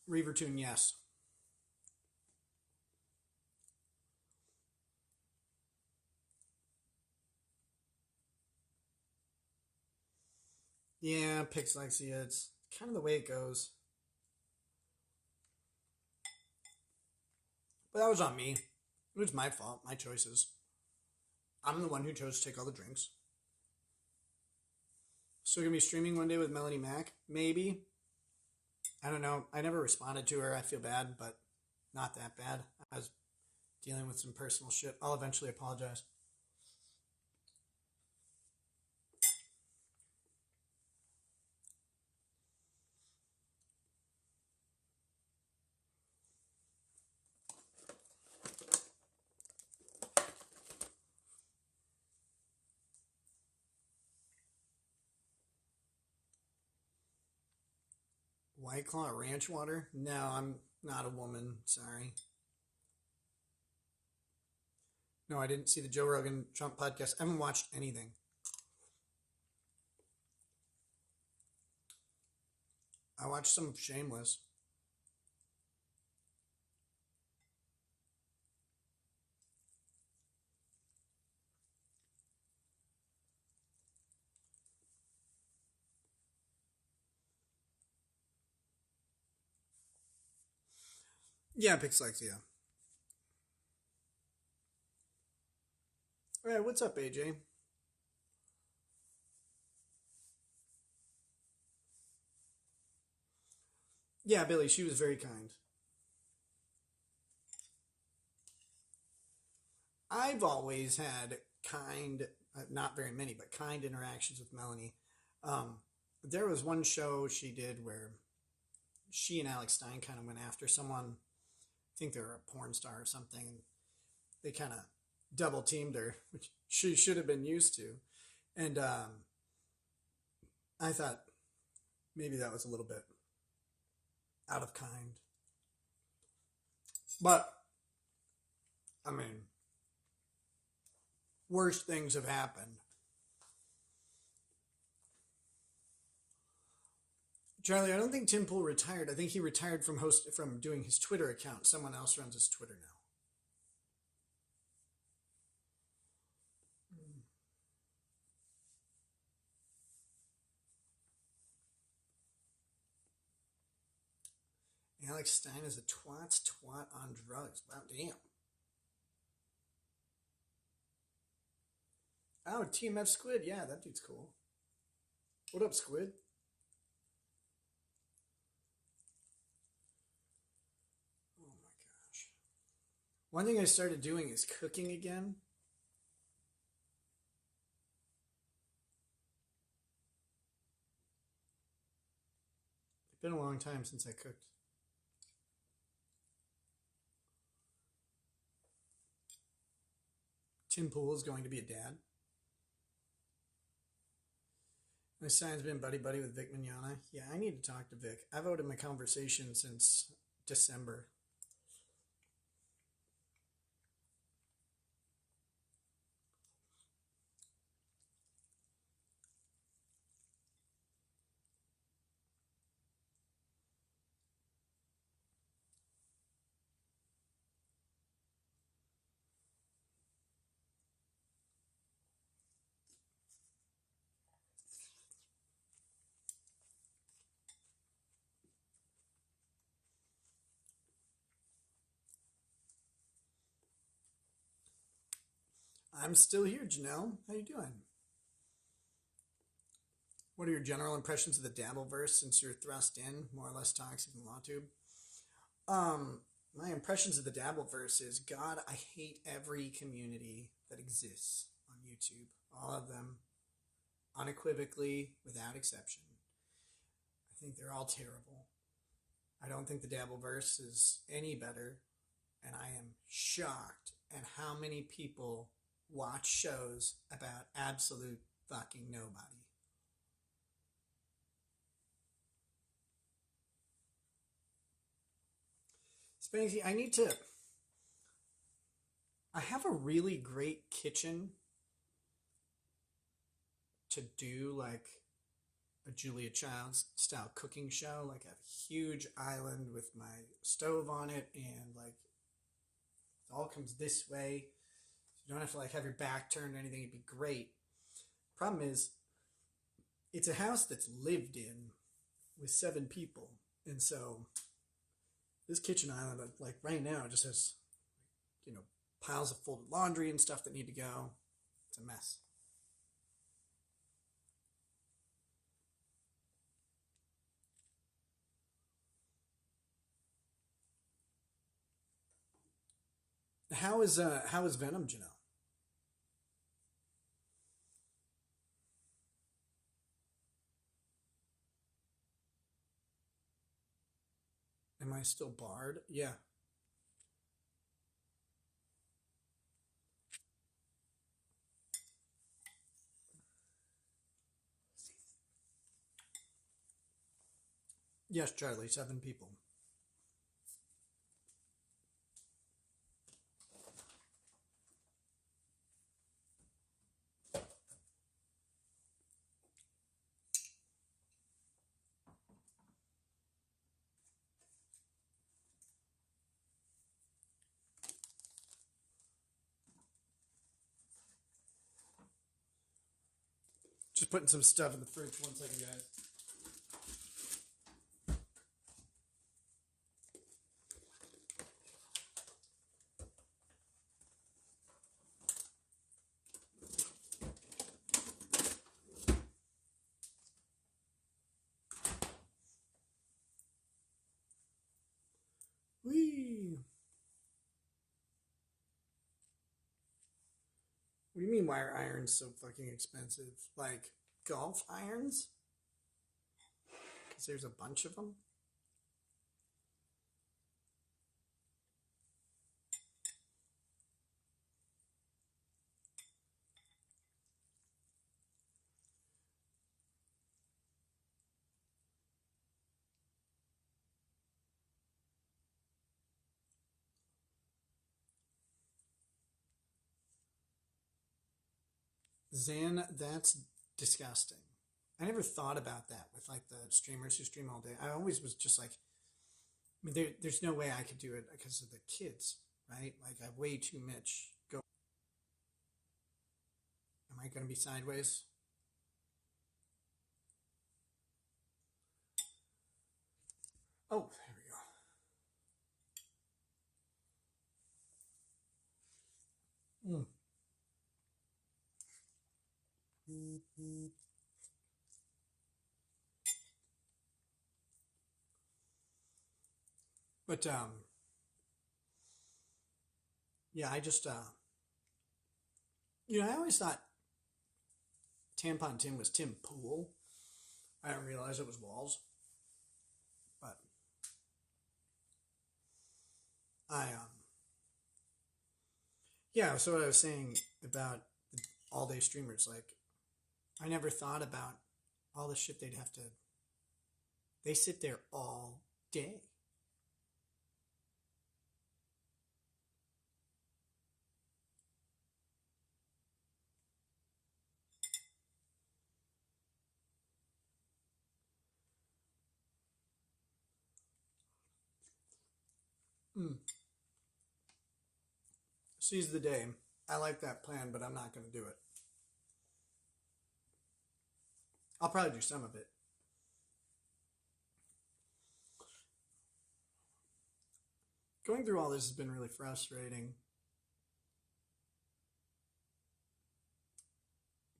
S1: Reaver tune, yes. Yeah, Pixlexia, it's kind of the way it goes. But that was on me. It was my fault, my choices. I'm the one who chose to take all the drinks. Still gonna be streaming one day with Melanie Mac? Maybe. I don't know. I never responded to her. I feel bad, but not that bad. I was dealing with some personal shit. I'll eventually apologize. White Claw Ranch Water? No, I'm not a woman. Sorry. No, I didn't see the Joe Rogan Trump podcast. I haven't watched anything. I watched some Shameless. Yeah, Pixlexia. All right, what's up, AJ? Yeah, Billy, she was very kind. I've always had kind, not very many, but kind interactions with Melanie. Um, there was one show she did where she and Alex Stein kind of went after someone. I think they were a porn star or something. And they kind of double teamed her, which she should have been used to. And I thought maybe that was a little bit out of kind. But, I mean, worse things have happened. Charlie, I don't think Tim Pool retired. I think he retired from doing his Twitter account. Someone else runs his Twitter now. Alex Stein is a twat on drugs. Wow, damn. Oh, TMF Squid. Yeah, that dude's cool. What up, Squid? Oh my gosh. One thing I started doing is cooking again. It's been a long time since I cooked. Tim Pool is going to be a dad. My son's been buddy-buddy with Vic Mignogna. Yeah, I need to talk to Vic. I've owed him a conversation since December. I'm still here, Janelle. How you doing? What are your general impressions of the Dabbleverse since you're thrust in, more or less toxic in LawTube? My impressions of the Dabbleverse is, God, I hate every community that exists on YouTube. All of them, unequivocally, without exception. I think they're all terrible. I don't think the Dabbleverse is any better, and I am shocked at how many people watch shows about absolute fucking nobody. Spanksy, I have a really great kitchen to do like a Julia Childs style cooking show, like a huge island with my stove on it, and like it all comes this way. You don't have to like have your back turned or anything. It'd be great. Problem is, it's a house that's lived in with 7 people. And so this kitchen island, like right now, just has, piles of folded laundry and stuff that need to go. It's a mess. How is Venom, Janelle? Am I still barred? Yeah. Yes, Charlie, 7 people. Just putting some stuff in the fridge. One second, guys. Whee! What do you mean wire irons so fucking expensive? Like golf irons? Because there's a bunch of them? Zan, that's disgusting. I never thought about that with like the streamers who stream all day. I always was just like, I mean, there's no way I could do it because of the kids, right? Like I have way too much go. Am I going to be sideways? Oh, there we go. But yeah, I just I always thought Tampon Tim was Tim Pool. I didn't realize it was Walls. But I yeah, so what I was saying about all day streamers, like I never thought about all the shit they'd have to. They sit there all day. Seize the day. I like that plan, but I'm not going to do it. I'll probably do some of it. Going through all this has been really frustrating.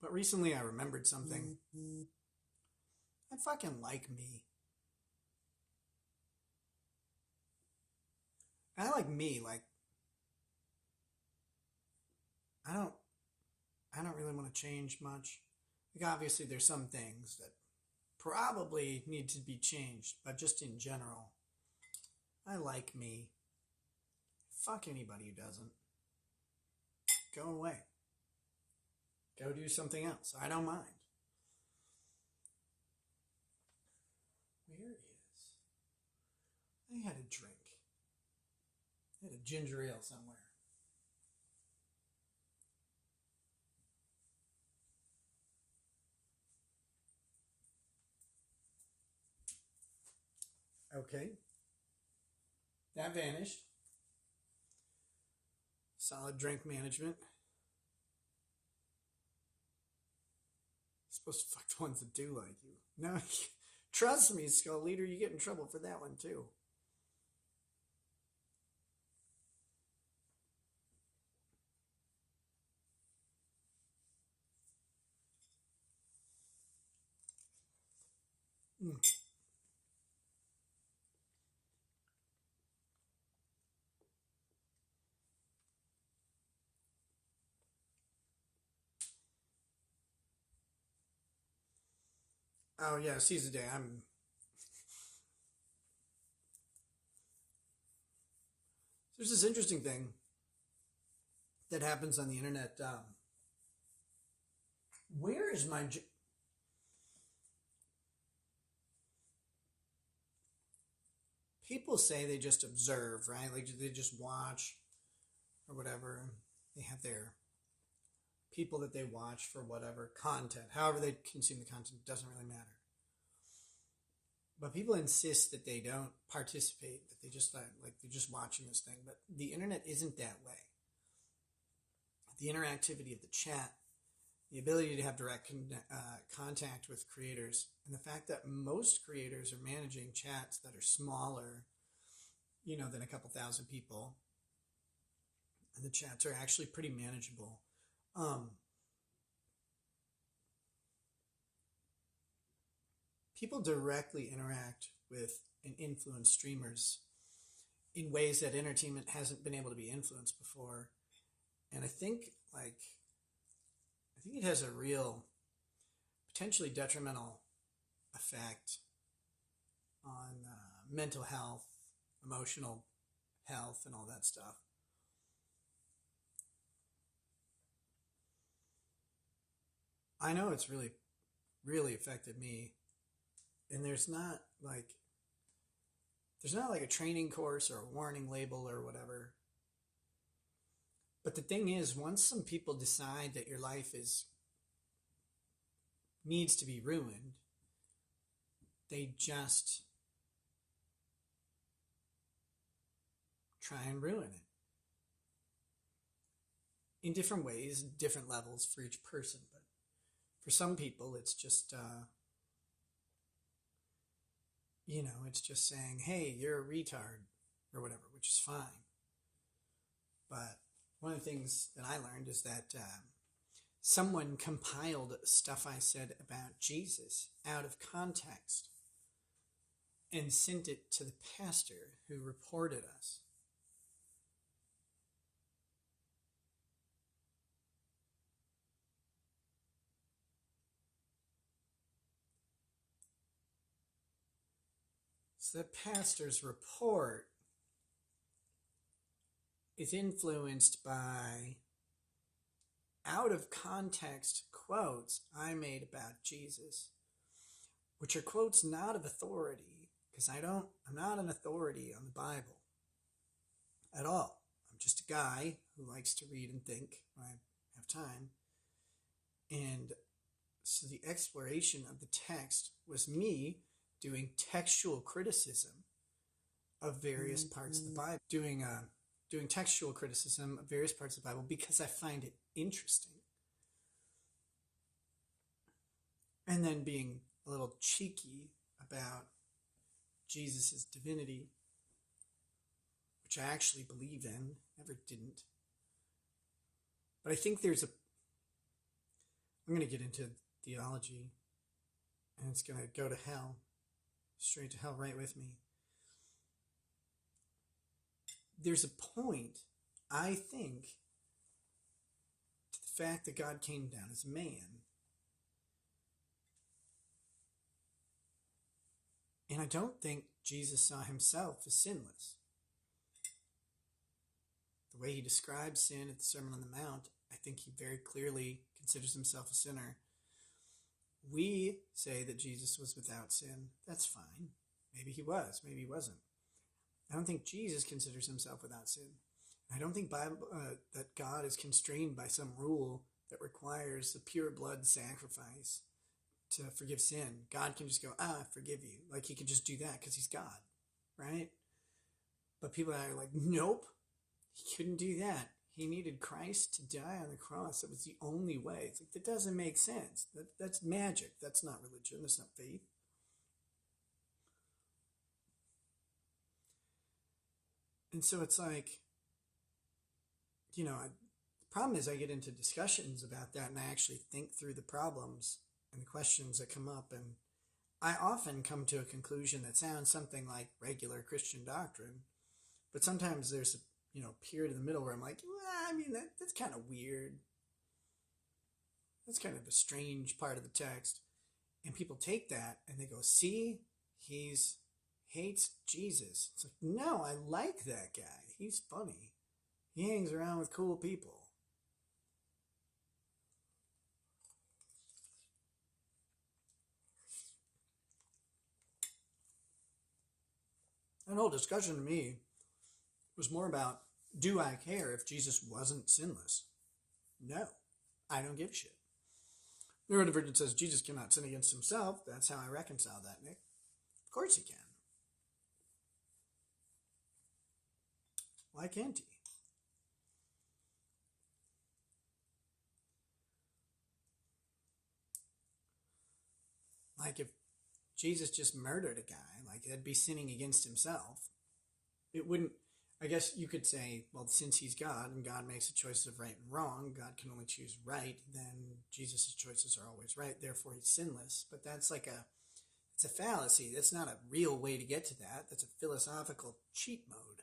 S1: But recently I remembered something. I fucking like me. I like me, like I don't really want to change much. Like obviously there's some things that probably need to be changed, but just in general, I like me. Fuck anybody who doesn't. Go away. Go do something else. I don't mind. Where is? I had a drink. I had a ginger ale somewhere. Okay. That vanished. Solid drink management. supposed to fuck the ones that do like you. No, trust me, Skull Leader, you get in trouble for that one too. Mm. Oh yeah, seize the day. There's this interesting thing that happens on the internet. Where is my people say they just observe, right? Like they just watch or whatever. They have their people that they watch for whatever content, however they consume the content, doesn't really matter. But people insist that they don't participate, that they just like they're just watching this thing. But the internet isn't that way. The interactivity of the chat, the ability to have direct contact with creators, and the fact that most creators are managing chats that are smaller, than a couple thousand people, and the chats are actually pretty manageable. People directly interact with and influence streamers in ways that entertainment hasn't been able to be influenced before. And I think it has a real, potentially detrimental effect on mental health, emotional health, and all that stuff. I know it's really, really affected me. And there's not like a training course or a warning label or whatever. But the thing is, once some people decide that your life needs to be ruined, they just try and ruin it. In different ways, different levels for each person. But for some people, it's just, it's just saying, hey, you're a retard or whatever, which is fine. But one of the things that I learned is that someone compiled stuff I said about Jesus out of context and sent it to the pastor who reported us. So the pastor's report is influenced by out of context quotes I made about Jesus, which are quotes not of authority, because I'm not an authority on the Bible at all. I'm just a guy who likes to read and think when I have time. And so the exploration of the text was me doing textual criticism of various parts of the Bible, doing textual criticism of various parts of the Bible because I find it interesting. And then being a little cheeky about Jesus' divinity, which I actually believe in, never didn't. But I think I'm going to get into theology, and it's going to go to hell. Straight to hell right with me. There's a point, I think, to the fact that God came down as a man. And I don't think Jesus saw himself as sinless. The way he describes sin at the Sermon on the Mount, I think he very clearly considers himself a sinner. We say that Jesus was without sin. That's fine. Maybe he was. Maybe he wasn't. I don't think Jesus considers himself without sin. I don't think that God is constrained by some rule that requires a pure blood sacrifice to forgive sin. God can just go, I forgive you. Like he can just do that because he's God, right? But people are like, nope, he couldn't do that. he needed Christ to die on the cross. It was the only way. It's like, that doesn't make sense. That's magic. That's not religion. That's not faith. And so it's like, the problem is I get into discussions about that and I actually think through the problems and the questions that come up. And I often come to a conclusion that sounds something like regular Christian doctrine. But sometimes there's a period in the middle where I'm like, well, that's kind of weird. That's kind of a strange part of the text. And people take that and they go, see, he's hates Jesus. It's like, no, I like that guy. He's funny. He hangs around with cool people. That whole discussion to me was more about, do I care if Jesus wasn't sinless? No, I don't give a shit. The Word of Virgin says Jesus cannot sin against himself. That's how I reconcile that, Nick. Of course he can. Why can't he? Like if Jesus just murdered a guy, like that'd be sinning against himself. It wouldn't, I guess you could say, well, since he's God and God makes the choices of right and wrong, God can only choose right, then Jesus' choices are always right, therefore he's sinless. But that's it's a fallacy. That's not a real way to get to that. That's a philosophical cheat mode.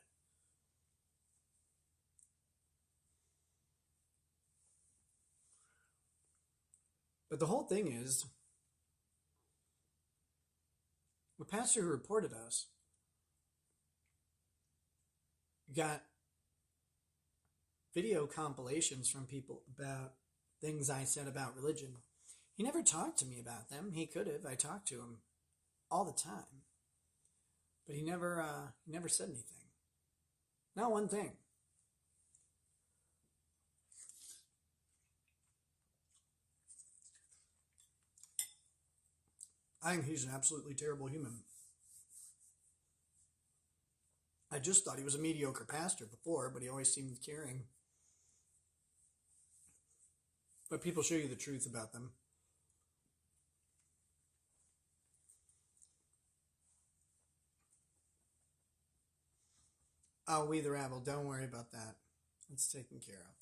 S1: But the whole thing is, the pastor who reported us got video compilations from people about things I said about religion. He never talked to me about them. He could have. I talked to him all the time. But he never said anything. Not one thing. I think he's an absolutely terrible human. I just thought he was a mediocre pastor before, but he always seemed caring. But people show you the truth about them. Oh, we the rabble, don't worry about that. It's taken care of.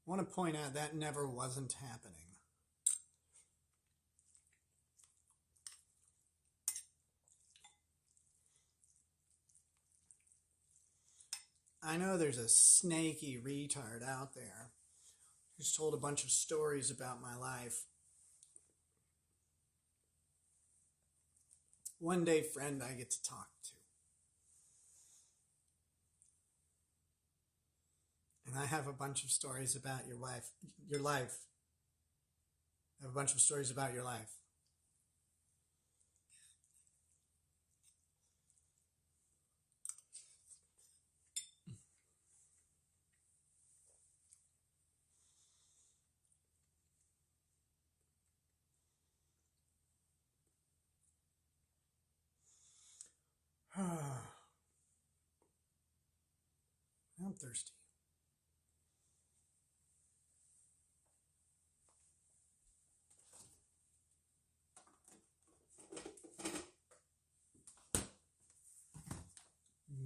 S1: I want to point out that never wasn't happening. I know there's a snaky retard out there who's told a bunch of stories about my life. One day friend I get to talk to. And I have a bunch of stories about your life. I have a bunch of stories about your life. I'm thirsty.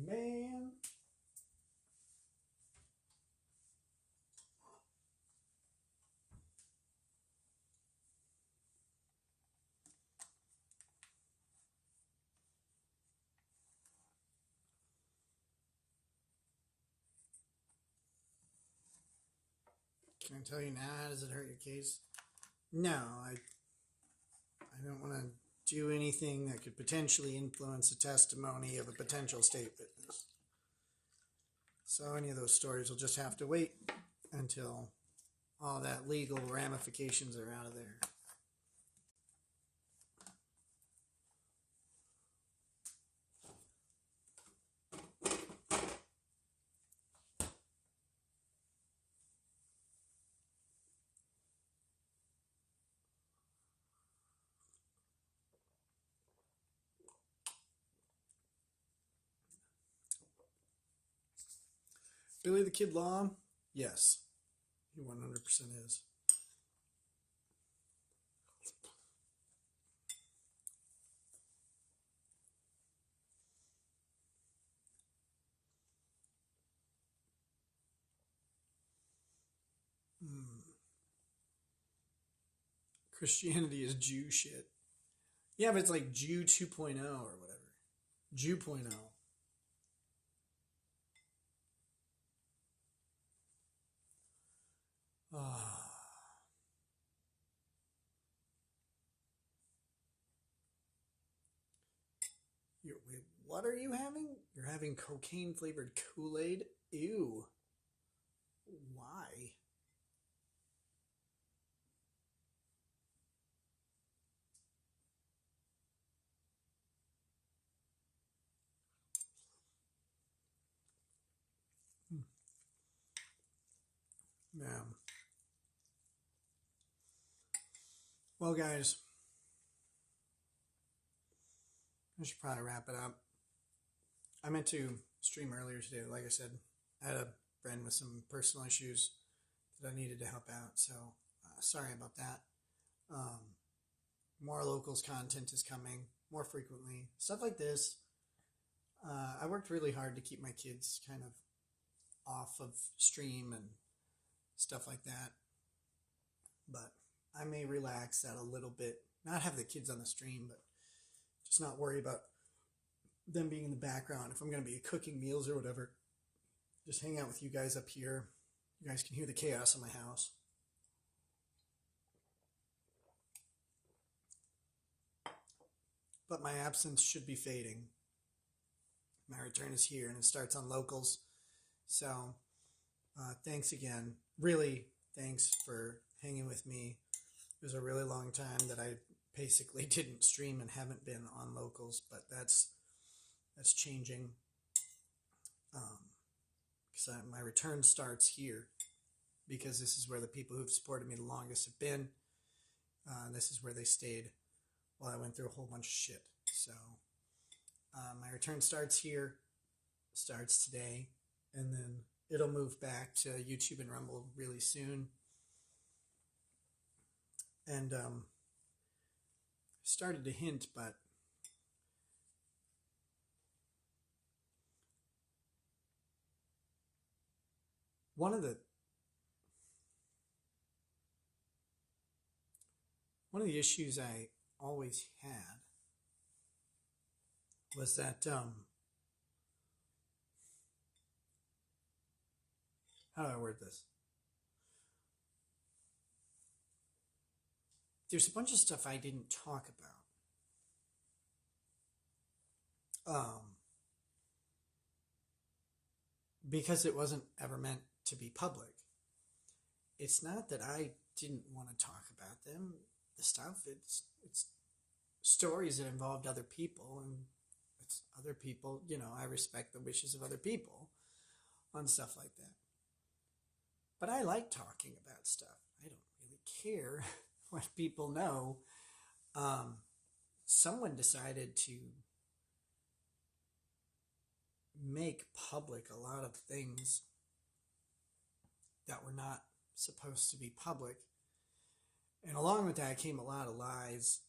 S1: Man. Can I tell you now? Does it hurt your case? No, I don't want to do anything that could potentially influence the testimony of a potential state witness. So any of those stories will just have to wait until all that legal ramifications are out of there. Billy the Kid Law? Yes, he 100% is. Christianity is Jew shit. Yeah, but it's like Jew 2.0 or whatever. Jew.0. Ah. Wait, what are you having? You're having cocaine flavored Kool-Aid? Ew. Why? Yeah. Well, guys, I should probably wrap it up. I meant to stream earlier today. Like I said, I had a friend with some personal issues that I needed to help out. So sorry about that. More locals content is coming more frequently. Stuff like this. I worked really hard to keep my kids kind of off of stream and stuff like that. But I may relax that a little bit. Not have the kids on the stream, but just not worry about them being in the background. If I'm going to be cooking meals or whatever, just hang out with you guys up here. You guys can hear the chaos in my house. But my absence should be fading. My return is here, and it starts on locals. So thanks again. Really, thanks for hanging with me. It was a really long time that I basically didn't stream and haven't been on locals, but that's changing. Because my return starts here, because this is where the people who've supported me the longest have been. This is where they stayed while I went through a whole bunch of shit. So my return starts here, starts today, and then it'll move back to YouTube and Rumble really soon. And started to hint, but one of the issues I always had was that how do I word this? There's a bunch of stuff I didn't talk about because it wasn't ever meant to be public. It's not that I didn't want to talk about them. The stuff, it's stories that involved other people, and it's other people, I respect the wishes of other people on stuff like that. But I like talking about stuff. I don't really care what people know. Someone decided to make public a lot of things that were not supposed to be public. And along with that came a lot of lies.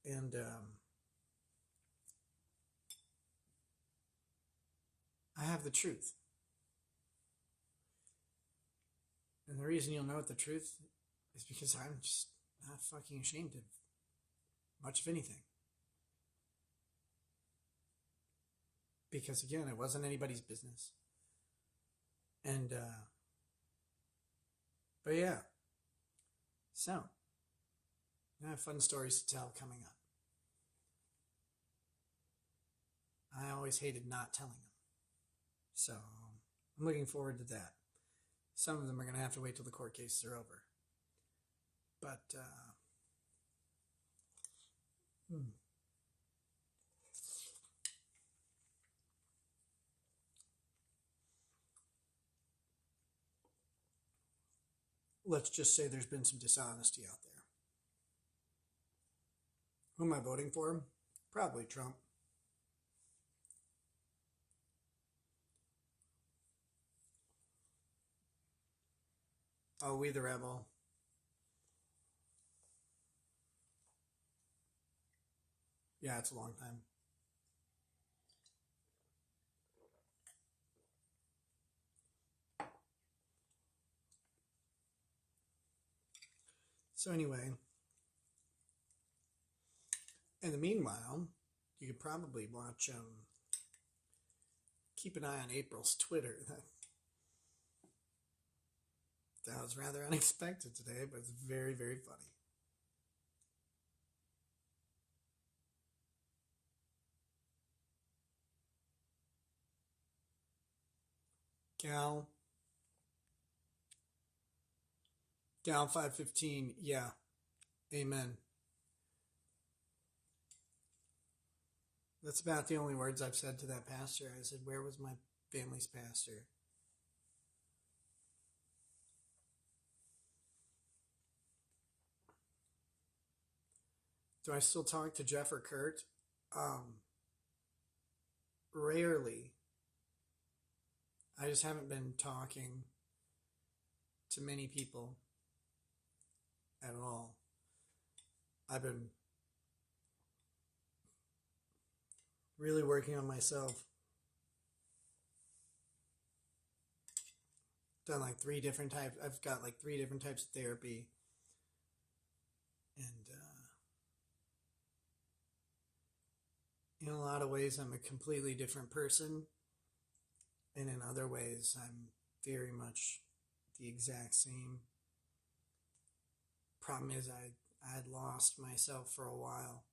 S1: And I have the truth. And the reason you'll know what the truth is because I'm just not fucking ashamed of much of anything. Because again, it wasn't anybody's business. And, but yeah. So, I have fun stories to tell coming up. I always hated not telling them. So, I'm looking forward to that. Some of them are going to have to wait till the court cases are over. But, let's just say there's been some dishonesty out there. Who am I voting for? Probably Trump. Oh, We the Rebel. Yeah, it's a long time. So anyway, in the meanwhile, you could probably watch, keep an eye on April's Twitter. That was rather unexpected today, but it's very, very funny. Gal 515, yeah, amen. That's about the only words I've said to that pastor. I said, where was my family's pastor? Do I still talk to Jeff or Kurt? Rarely. I just haven't been talking to many people at all. I've been really working on myself. Done like 3 different types. I've got like 3 different types of therapy. And in a lot of ways, I'm a completely different person. And in other ways, I'm very much the exact same. Problem is, I had lost myself for a while.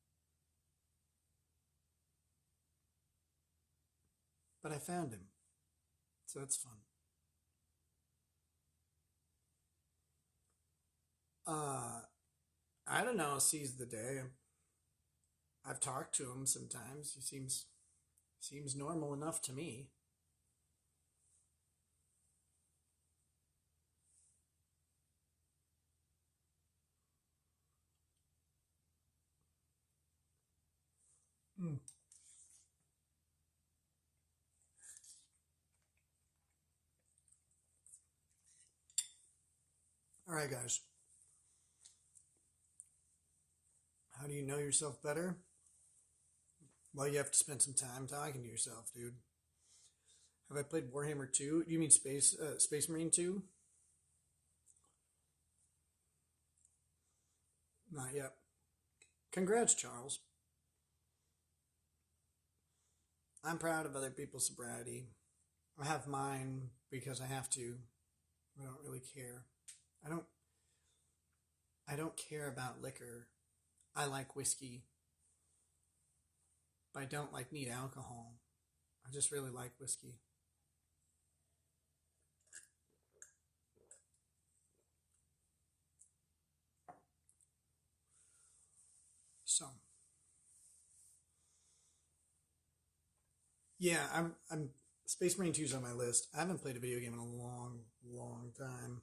S1: But I found him. So that's fun. I don't know, seize the day. I've talked to him sometimes. He seems normal enough to me. Mm. All right, guys. How do you know yourself better? Well, you have to spend some time talking to yourself, dude. Have I played Warhammer 2? You mean Space Marine 2? Not yet. Congrats, Charles. I'm proud of other people's sobriety. I have mine because I have to. I don't really care. I don't care about liquor. I like whiskey. But I don't like neat alcohol. I just really like whiskey. So yeah, I'm Space Marine 2's on my list. I haven't played a video game in a long, long time.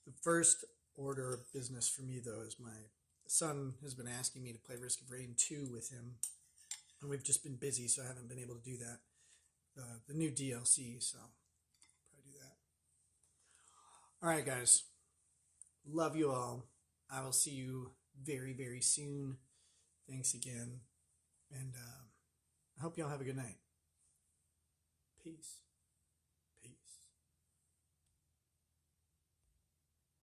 S1: The first order of business for me, though, is my son has been asking me to play Risk of Rain 2 with him. And we've just been busy, so I haven't been able to do that. The new DLC, so probably do that. All right, guys. Love you all. I will see you very, very soon. Thanks again. And I hope you all have a good night.